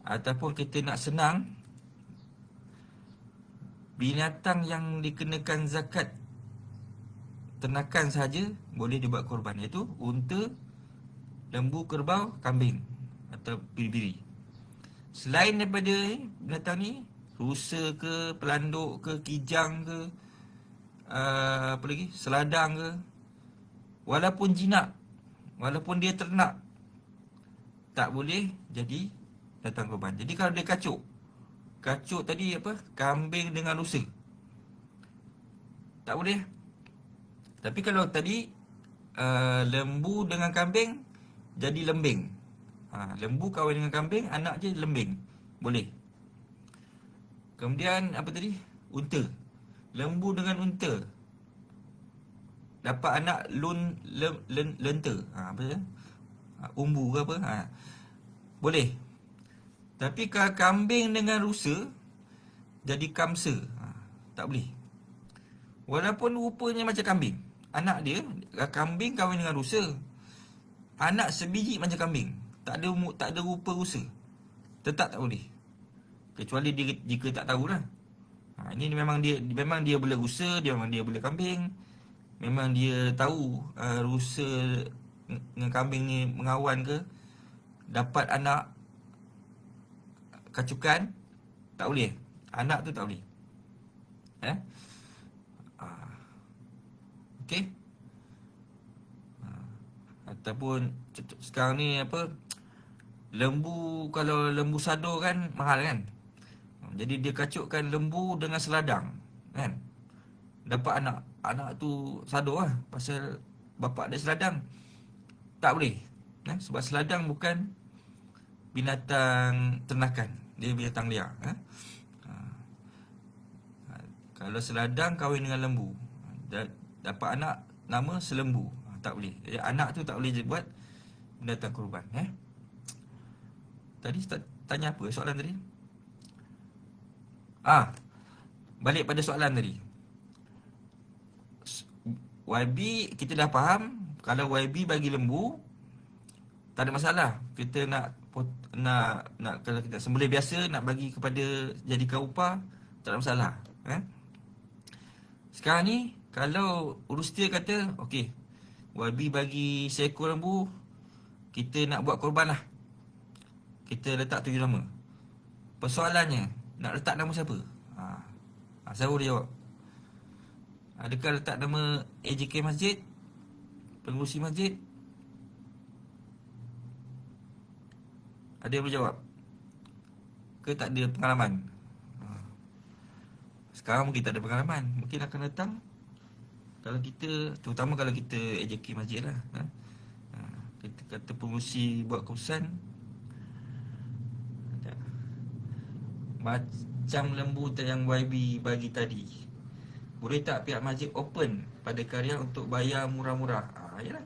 Ataupun kita nak senang, binatang yang dikenakan zakat ternakan sahaja boleh dibuat korban, iaitu unta, lembu, kerbau, kambing atau biri-biri. Selain daripada binatang ni, rusa ke, pelanduk ke, kijang ke, apa lagi, seladang ke, walaupun jinak, walaupun dia ternak, tak boleh jadi binatang korban. Jadi kalau dia kacuk tadi apa, kambing dengan rusa, tak boleh. Tapi kalau tadi lembu dengan kambing jadi lembing, lembu kahwin dengan kambing, anak je lembing, boleh. Kemudian apa tadi, unta, lembu dengan unta dapat anak lenta, apa dia, umbu ke apa, boleh. Tapi kalau kambing dengan rusa jadi kamsa, tak boleh. Walaupun rupanya macam kambing, anak dia, kambing kahwin dengan rusa, anak sebiji macam kambing, tak ada rupa rusa, tetap tak boleh. Kecuali jika tak tahulah. Ini memang dia boleh rusa, memang dia boleh kambing, memang dia tahu rusa dengan kambing ni mengawan ke, dapat anak kacukan, tak boleh. Anak tu tak boleh. Okey. Ataupun sekarang ni apa, lembu, kalau lembu sado kan mahal kan. Jadi dia kacukkan lembu dengan seladang kan, dapat anak tu sado lah, pasal bapak dia seladang. Tak boleh, sebab seladang bukan binatang ternakan, dia binatang liar. Kalau seladang kahwin dengan lembu, dapat anak nama selembu, tak boleh. Jadi anak tu tak boleh buat binatang kurban. Tadi tanya apa soalan tadi? Balik pada soalan tadi. YB kita dah faham, kalau YB bagi lembu tak ada masalah. Kita nak nak kalau kita sembelih biasa nak bagi kepada jadikan upah, tak ada masalah. Sekarang ni kalau urustia kata okey, YB bagi seekor lembu, kita nak buat korban lah, kita letak 7 nama. Persoalannya, nak letak nama siapa? Saya boleh jawab. Adakah letak nama AJK Masjid, pengurusi masjid? Ada yang boleh jawab? Ke tak ada pengalaman? Sekarang mungkin tak ada pengalaman. Mungkin akan datang, kalau kita, terutama kalau kita AJK Masjid lah, kita kata pengurusi buat keputusan, macam lembu yang YB bagi tadi, boleh tak pihak masjid open pada karya untuk bayar murah-murah? Yalah.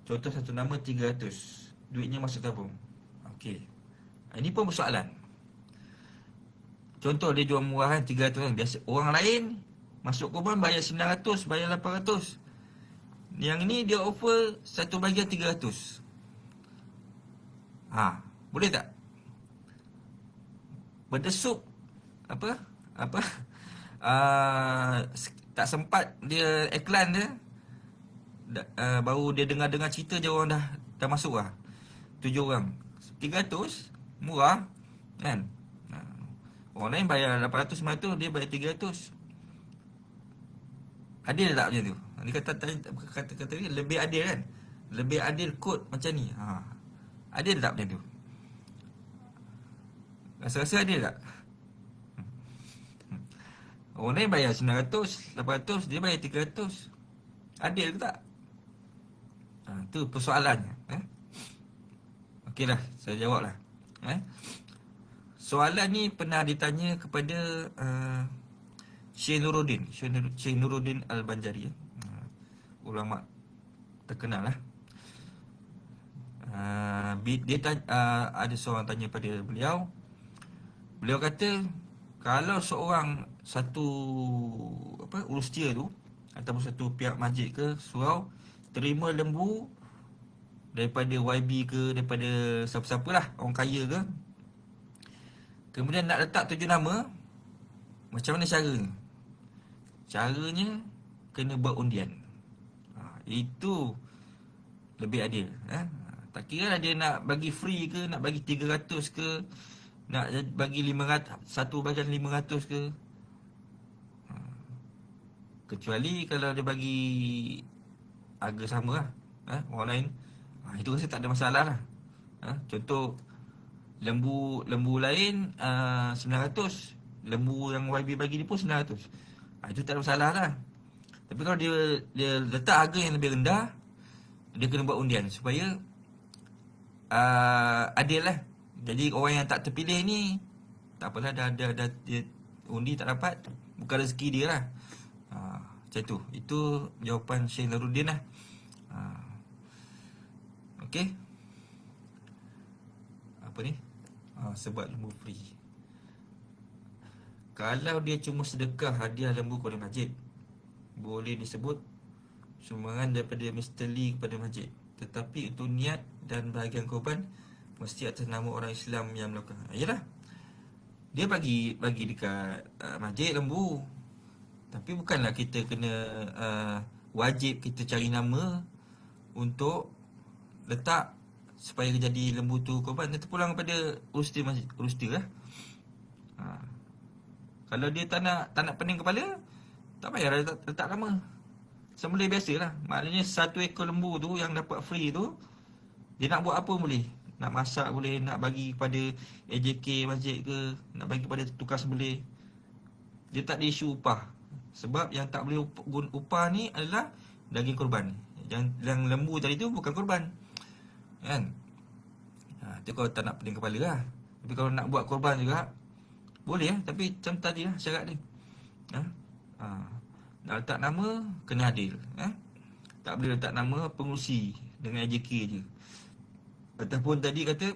Contoh satu nama 300, duitnya masuk tabung. Okey, ini pun persoalan. Contoh dia jual murah kan, 300 kan. Biasa orang lain masuk korban bayar 900, bayar 800. Yang ni dia offer satu bahagian 300. Boleh tak? Berdesuk tak sempat dia iklan dia, baru dia dengar cerita je orang dah masuk lah. 7 orang 300, murah kan. Orang lain bayar 800, 900, dia bayar 300. Adil tak macam tu? Dia kata ni lebih adil kan? Lebih adil kod macam ni. Adil tak macam tu? Rasa-rasa adil tak? Orang lain bayar 900, 800, dia bayar 300. Adil ke tak? Tu persoalannya. Okeylah, saya jawab lah. Soalan ni pernah ditanya kepada Syekh Nuruddin Al-Banjari, ulama terkenal lah. Dia ada seorang tanya pada beliau. Beliau kata, kalau satu urustia tu ataupun satu pihak masjid ke surau terima lembu daripada YB ke, daripada siapa-siapa lah, orang kaya ke, kemudian nak letak 7 nama, macam mana caranya? Caranya kena buat undian. Itu lebih adil. Tak kira lah dia nak bagi free ke, nak bagi 300 ke, nak bagi 500, satu bagian 500 ke. Kecuali kalau dia bagi harga sama lah, orang lain, itu rasa tak ada masalah lah. Contoh lembu lain 900, lembu yang YB bagi ni pun 900. Itu tak ada masalah lah. Tapi kalau dia letak harga yang lebih rendah, dia kena buat undian supaya adil lah. Jadi orang yang tak terpilih ni, tak apalah, dah dia undi tak dapat, bukan rezeki dia lah. Macam tu. Itu jawapan Syekh Nuruddin lah. Okey. Apa ni? Sebab lembu free. Kalau dia cuma sedekah hadiah lembu kepada masjid, boleh disebut sumbangan daripada Mr. Lee kepada masjid. Tetapi untuk niat dan bahagian korban mesti atas nama orang Islam yang melakukan. Yalah, dia bagi dekat masjid lembu, tapi bukanlah kita kena wajib kita cari nama untuk letak supaya jadi lembu tu korban. Dia terpulang kepada urustia lah. Kalau dia tak nak pening kepala, tak payah letak nama. Sembelih biasalah. Maknanya satu ekor lembu tu yang dapat free tu, dia nak buat apa boleh. Nak masak boleh, nak bagi kepada AJK masjid ke, nak bagi kepada tukar sembelih. Dia tak ada isu upah. Sebab yang tak boleh upah ni adalah daging korban. Yang lembu tadi tu bukan korban, kan? Itu kalau tak nak pening kepala lah. Tapi kalau nak buat korban juga boleh lah. Tapi macam tadi lah syarat dia. Nak letak nama kena adil. Tak boleh letak nama pengurusi dengan AJK je. Ataupun tadi kata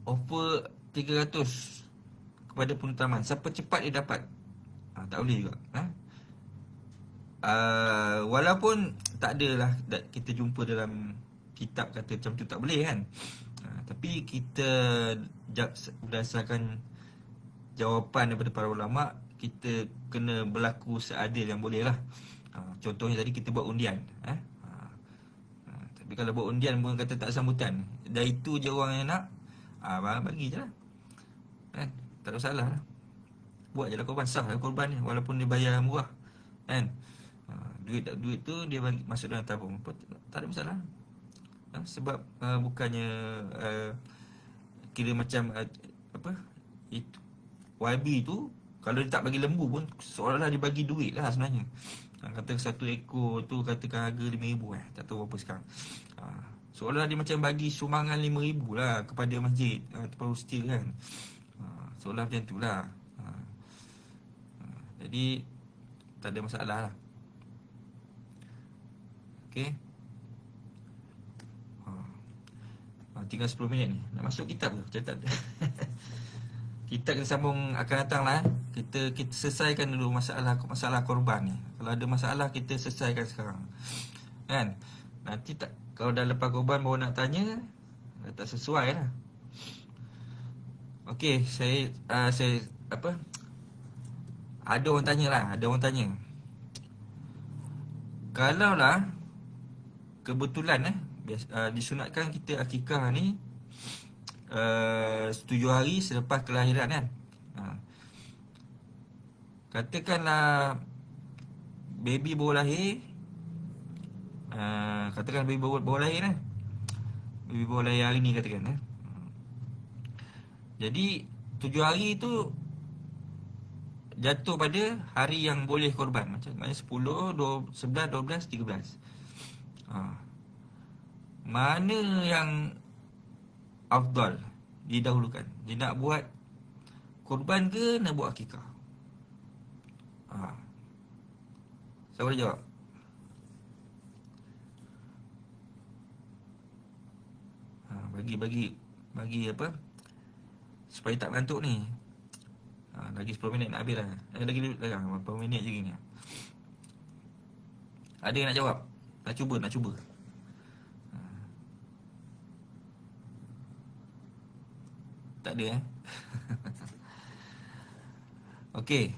offer 300 kepada penutaman, siapa cepat dia dapat. Tak boleh juga. Walaupun tak adalah kita jumpa dalam kitab kata macam tu tak boleh kan. Tapi kita berdasarkan jawapan daripada para ulama, kita kena berlaku seadil yang boleh lah. Contohnya tadi kita buat undian. Tapi kalau buat undian pun kata tak sambutan, dah itu je orang yang nak, bagi je lah. Kan? Tak ada masalah lah. Buat je lah korban, sah lah korban ni, walaupun dia bayar murah. Kan? Duit tu dia bagi masuk dalam tabung, tak ada masalah. Sebab bukannya kira macam apa itu YB tu, kalau dia tak bagi lembu pun seolah-olah dia bagi duit lah sebenarnya. Kata satu ekor tu katakan harga RM5,000, tak tahu berapa sekarang. Seolah-olah dia macam bagi sumbangan RM5,000 lah kepada masjid tempat hostel kan. Seolah macam tu lah. Jadi tak ada masalah lah. Okay. Tinggal 10 minit ni. Nak masuk kitab ke? Macam tak ada. Kita akan sambung akan datang lah. Kita selesaikan dulu masalah korban ni. Kalau ada masalah kita selesaikan sekarang. Kan? Nanti tak, kalau dah lepas korban baru nak tanya, tak sesuai lah. Okey, saya apa? Ada orang tanya lah, Kalau lah kebetulan disunatkan kita akikah ni 7 hari selepas kelahiran kan. Katakanlah baby baru lahir, katakan baby baru lahir kan. Baby baru lahir hari ni katakan. Jadi 7 hari tu jatuh pada hari yang boleh korban. Macam 10, 11, 12, 13. Mana yang afdal didahulukan? Dia nak buat korban ke nak buat akikah? Siapa boleh jawab? Bagi apa? Supaya tak mengantuk ni. Lagi 10 minit nak habis lah. Lagi berapa minit je ni. Ada yang nak jawab? Nak cuba. Tak ada Okey.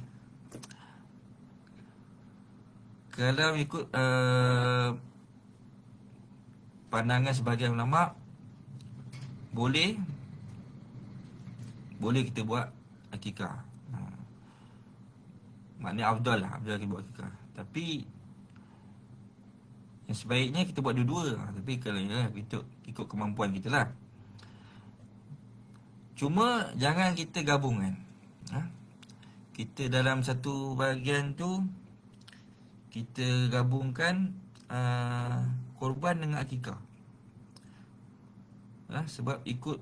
Kalau ikut pandangan sebahagian ulama, boleh kita buat akikah. Maknanya afdal kita buat akikah. Tapi yang sebaiknya kita buat dua-dua. Tapi kalau kita ikut kemampuan kita lah. Cuma jangan kita gabungkan. Kita dalam satu bahagian tu kita gabungkan korban dengan akikah. Sebab ikut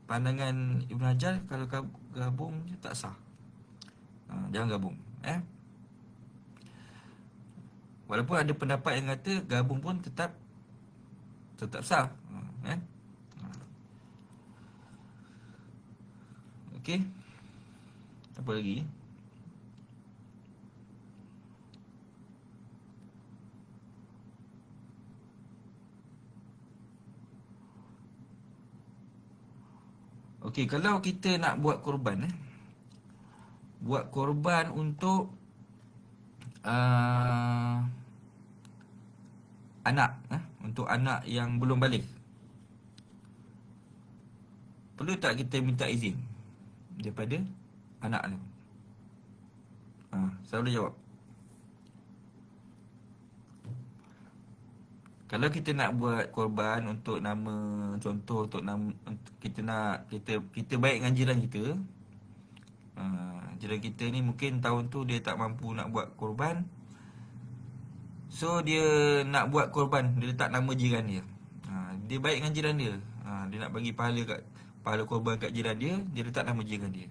pandangan Ibn Hajar, kalau gabung tak sah. Jangan gabung. Walaupun ada pendapat yang kata gabung pun tetap sah. Okey. Apa lagi? Okey, kalau kita nak buat korban buat korban untuk anak, untuk anak yang belum balik, perlu tak kita minta izin daripada anak tu? Saya boleh jawab. Kalau kita nak buat korban untuk nama, contoh untuk nama, kita baik dengan jiran kita. Jiran kita ni mungkin tahun tu dia tak mampu nak buat korban, so dia nak buat korban, dia letak nama jiran dia. Dia baik dengan jiran dia. Dia nak bagi pahala korban kat jiran dia, dia letak nama jiran dia.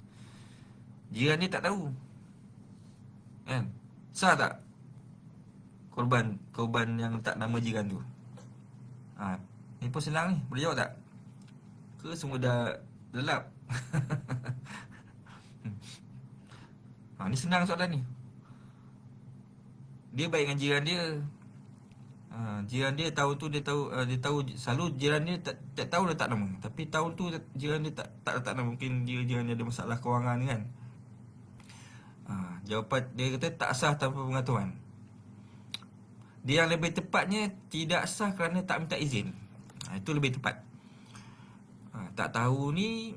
Jiran dia tak tahu. Kan? Sah tak korban yang letak nama jiran tu? Ni pun senang ni, boleh jawab tak? Ke semua dah lelap? Ni senang soalan ni. Dia baik dengan jiran dia, Jiran dia tahun tu dia tahu selalu jiran dia tak tahu letak nama. Tapi tahun tu jiran dia tak letak nama. Mungkin jiran dia ada masalah kewangan kan. Jawapan dia kata tak sah tanpa pengetahuan. Dia yang lebih tepatnya tidak sah kerana tak minta izin. Itu lebih tepat. Tak tahu ni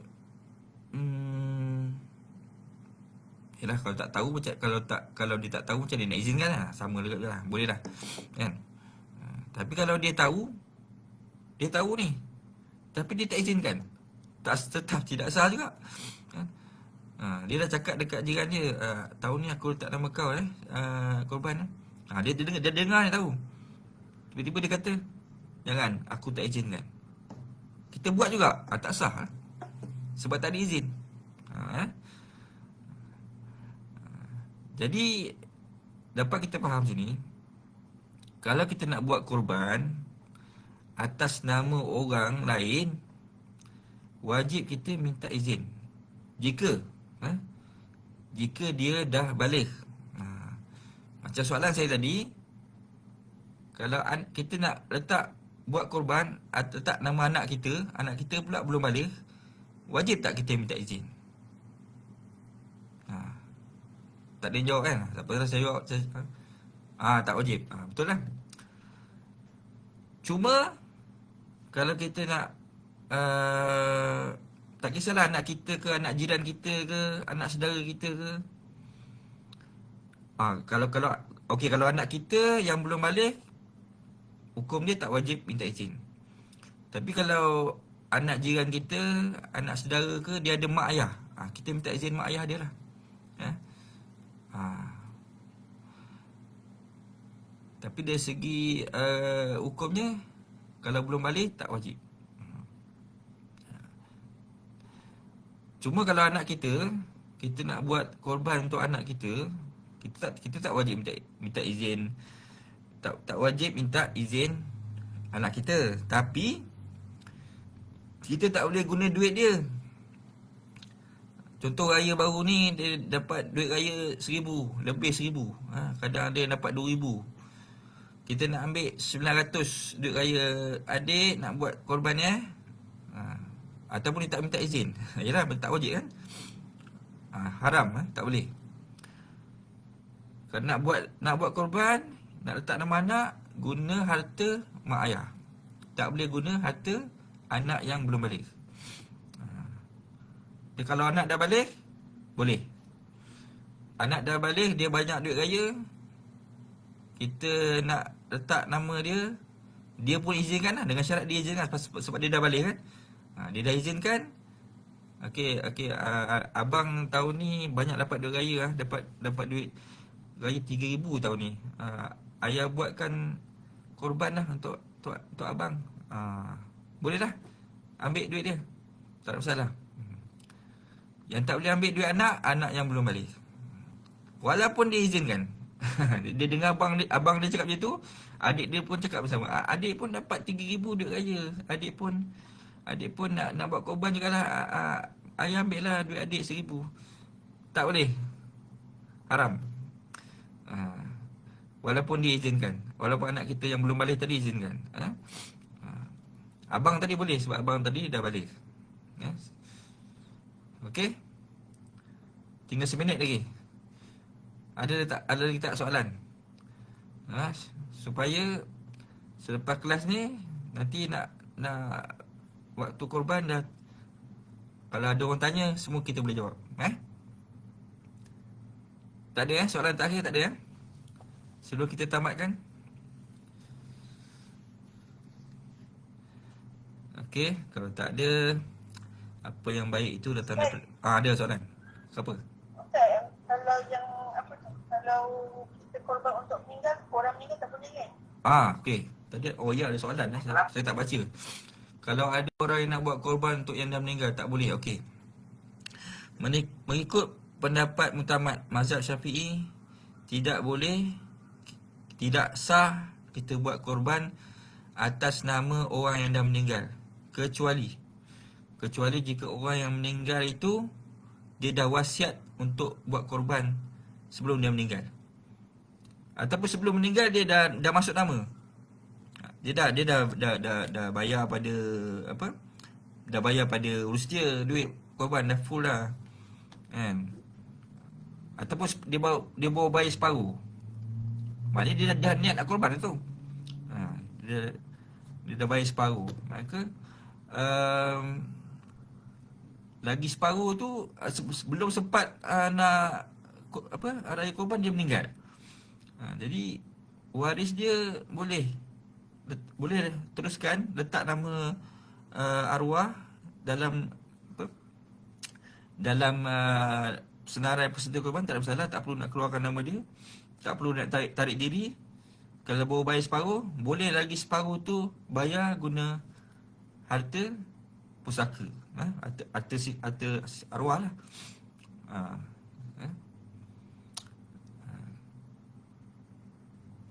yalah, kalau tak tahu macam kalau dia tak tahu macam dia nak izinkan lah. Sama juga lah. Boleh lah. Kan? Tapi kalau dia tahu ni. Tapi dia tak izinkan. Tetap tidak sah juga. Kan? Dia dah cakap dekat jiran dia, tahun ni aku letak nama kau korban. Dia dengar dia tahu. Tiba-tiba dia kata, jangan, aku tak izinkan. Kita buat juga, tak sah. Sebab tak ada izin. Jadi dapat kita faham sini, kalau kita nak buat korban atas nama orang lain, wajib kita minta izin. Jika dia dah baligh. Macam soalan saya tadi, kalau kita nak buat korban, letak nama anak kita pula belum baligh, wajib tak kita minta izin? Tak ada yang jawab kan? Tak apa, saya jawab. Tak wajib. Betul lah. Cuma kalau kita nak tak kisahlah anak kita ke, anak jiran kita ke, anak saudara kita ke. Kalau anak kita yang belum baligh, hukum dia tak wajib minta izin. Tapi kalau anak jiran kita, anak saudara ke, dia ada mak ayah, kita minta izin mak ayah dia lah. Tapi dari segi hukumnya, kalau belum baligh tak wajib. Cuma kalau anak kita nak buat korban untuk anak kita, kita tak wajib minta izin. Tak wajib minta izin anak kita. Tapi kita tak boleh guna duit dia. Contoh raya baru ni, dia dapat duit raya 1,000, lebih 1,000. Kadang ada yang dapat 2,000. Kita nak ambil 900 duit raya adik, nak buat korban ataupun dia tak minta izin. Yalah, tak wajib kan? Haram, tak boleh. Kalau nak buat korban, nak letak nama anak, guna harta mak ayah. Tak boleh guna harta anak yang belum baligh. Kalau anak dah baligh, boleh. Anak dah baligh, dia banyak duit raya, kita nak letak nama dia, dia pun izinkan lah, dengan syarat dia izinkan sebab dia dah baligh kan. Dia dah izinkan. Okey, abang tahun ni banyak dapat duit raya, dapat duit raya 3,000 tahun ni. Ayah buatkan korban lah untuk abang. Boleh lah, ambil duit dia, tak ada masalah. Yang tak boleh ambil duit anak yang belum baligh, walaupun dia izinkan. Dia dengar abang dia cakap macam tu, adik dia pun cakap bersama. Adik pun dapat 3,000 duit raya. Adik pun nak buat korban jugalah. Ayah ambil lah duit adik 1,000. Tak boleh. Haram. Walaupun dia izinkan. Walaupun anak kita yang belum baligh tadi izinkan. Abang tadi boleh sebab abang tadi dah baligh. Okey. Tinggal 1 minit lagi. Ada lagi tak soalan? Supaya selepas kelas ni, nanti nak waktu korban dah, kalau ada orang tanya, semua kita boleh jawab. Tak ada soalan terakhir tak ada sebelum kita tamatkan. Okey, kalau tak ada, apa yang baik itu datang daripada ada soalan. Siapa? Kalau kita korban untuk meninggal, orang meninggal tak boleh kan? Okey. Tadi ada soalan saya tak baca. Kalau ada orang yang nak buat korban untuk yang dah meninggal, tak boleh. Okey. Mengikut pendapat mutamat mazhab Syafi'i, tidak sah kita buat korban atas nama orang yang dah meninggal, kecuali jika orang yang meninggal itu dia dah wasiat untuk buat korban sebelum dia meninggal, ataupun sebelum meninggal dia dah masuk nama. Dia dah bayar pada apa? Dah bayar pada urus dia, duit korban dah full dah. Kan? Ataupun dia bawa bayar separuh. Maknanya dia dah niat nak korban tu. Ha, dia dah bayar separuh. Maka lagi separuh tu belum sempat nak raya korban dia meninggal. Jadi waris dia boleh teruskan letak nama arwah dalam dalam senarai peserta korban, tak ada masalah, tak perlu nak keluarkan nama dia, tak perlu nak tarik diri. Kalau baru bayar separuh, boleh lagi separuh tu bayar guna harta pusaka, harta arwah lah.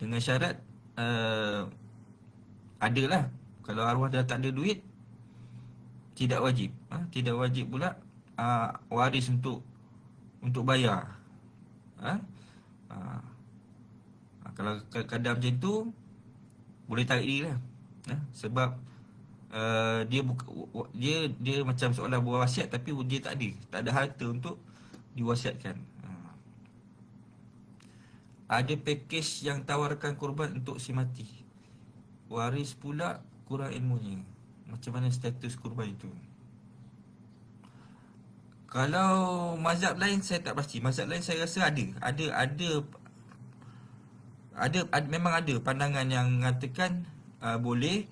Dengan syarat adalah, kalau arwah dah tak ada duit, tidak wajib pula waris untuk bayar. Kalau kadang macam tu, boleh tarik diri lah. Sebab dia macam seolah buat wasiat, tapi dia tak ada harta untuk diwasiatkan. Ada pakej yang tawarkan korban untuk si mati, waris pula kurang ilmunya. Macam mana status korban itu? Kalau mazhab lain saya tak pasti. Mazhab lain saya rasa memang ada pandangan yang mengatakan boleh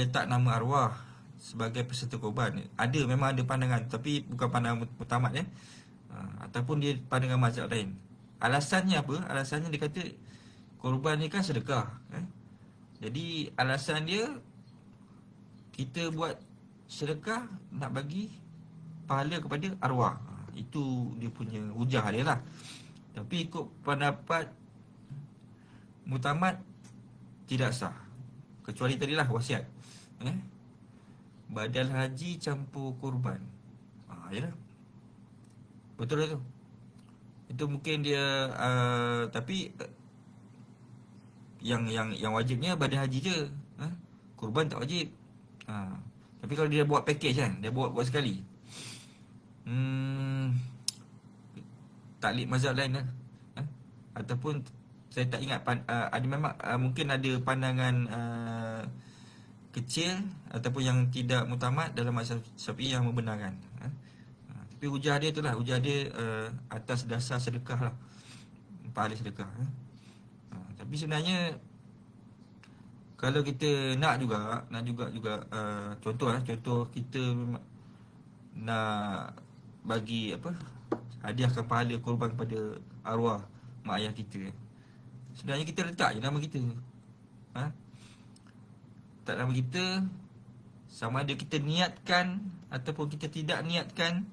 letak nama arwah sebagai peserta korban. Memang ada pandangan, tapi bukan pandangan mutamat ataupun dia pandangan mazhab lain. Alasannya apa? Alasannya dia kata korban ni kan sedekah. Jadi alasan dia, kita buat sedekah nak bagi pahala kepada arwah. Itu dia punya hujah dia lah. Tapi ikut pendapat mutamat, tidak sah. Kecuali tadilah wasiat. Badal haji campur korban. Yalah. Betul lah tu. Itu mungkin dia tapi yang wajibnya badal haji je. Korban tak wajib. Tapi kalau dia buat package kan, dia buat sekali. Taklid mazhab lain lah. Ataupun saya tak ingat ada memang mungkin ada pandangan kecil ataupun yang tidak mutamat dalam mazhab Syafi'i yang membenarkan. Tapi hujah dia itulah, hujah dia atas dasar sedekah lah, pahala sedekah. Tapi sebenarnya kalau kita nak juga contoh kita nak bagi hadiahkan pahala korban kepada arwah mak ayah kita, sebenarnya kita letak je nama kita. Tak nama kita, sama ada kita niatkan ataupun kita tidak niatkan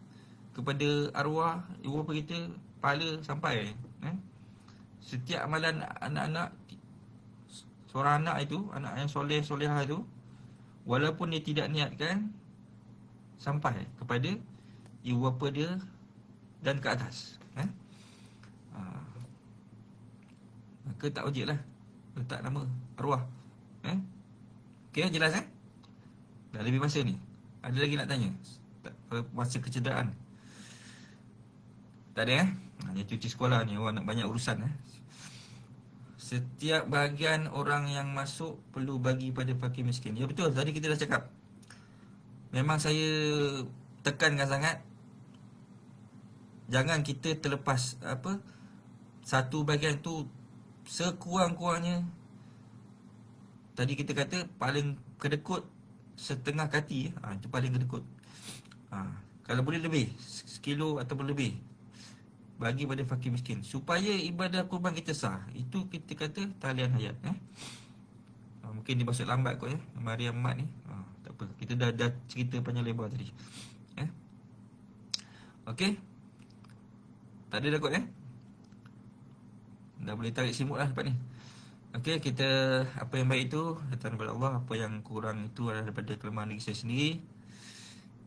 kepada arwah ibu bapa kita, pahala sampai. Setiap amalan anak-anak, seorang anak itu, anak yang soleh-solehah itu, walaupun dia tidak niatkan, sampai kepada ibu bapa dia dan ke atas. Maka tak wajib lah letak nama arwah. Okay, jelas dah lebih masa ni. Ada lagi nak tanya? Masa kecederaan tak ada Hanya cuti sekolah ni, orang nak banyak urusan. Setiap bahagian orang yang masuk perlu bagi pada fakir miskin. Ya betul, tadi kita dah cakap. Memang saya tekankan sangat, jangan kita terlepas satu bahagian tu sekurang-kurangnya. Tadi kita kata paling kedekut setengah kati. Itu paling kedekut. Kalau boleh lebih, sekilo ataupun lebih, bagi pada fakir miskin, supaya ibadah kurban kita sah. Itu kita kata talian hayat. Mungkin dia masuk lambat kot Maria Mat ni. Tak apa, kita dah cerita panjang lebar tadi. Okey, tak ada dah kot dah boleh tarik simut lah lepas ni. Okey, kita apa yang baik itu datang daripada Allah, apa yang kurang itu adalah daripada kelemahan diri saya sendiri.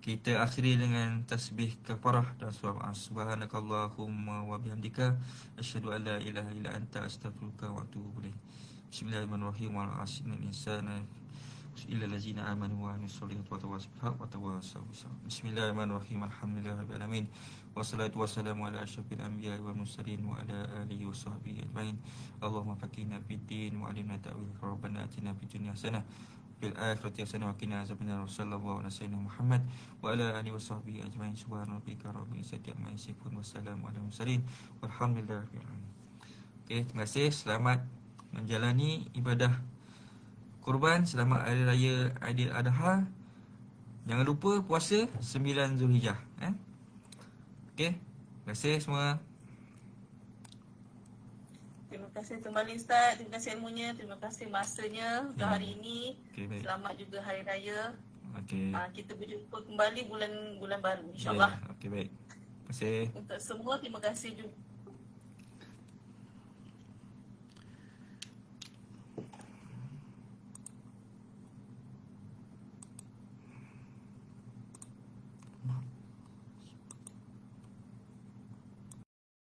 Kita akhiri dengan tasbih kafarah dan subhanakallahumma wa bihamdika asyhadu an la ilaha illa anta astaghfiruka wa atubu ilaik. Bismillahirrahmanirrahim. Wa al-asri insana illa allazina amanu wa amilus solihati wa tawassaw bil haqqi wa tawassaw bis sabr. Bismillahirrahmanirrahim. Alhamdulillahirabbil alamin. Wassalatu wassalamu ala asyrafil anbiya'i wal mursalin wa ala alihi wa sahbihi ajmain. Allahumma faqihna fid din wa 'allimna ta'wil. Rabbana atina fid dunya hasanah fil akhirati hasanah wa qina azabannar. Sallallahu alaihi wasallam Muhammad wa ala alihi wa sahbihi ajmain. Subhana rabbika rabbil izzati amma yasifun wa salamun alal mursalin walhamdulillahirabbil alamin. Okey, terima kasih. Selamat menjalani ibadah kurban. Selamat Hari Raya Aidiladha. Jangan lupa puasa 9 Zulhijjah. Okey, terima kasih semua. Terima kasih kembali Ustaz. Terima kasih ilmunya. Terima kasih masanya untuk hari ini. Okey, baik. Selamat juga Hari Raya. Okey. Kita berjumpa kembali bulan baru, insyaAllah. Okey, baik. Terima kasih. Untuk semua, terima kasih juga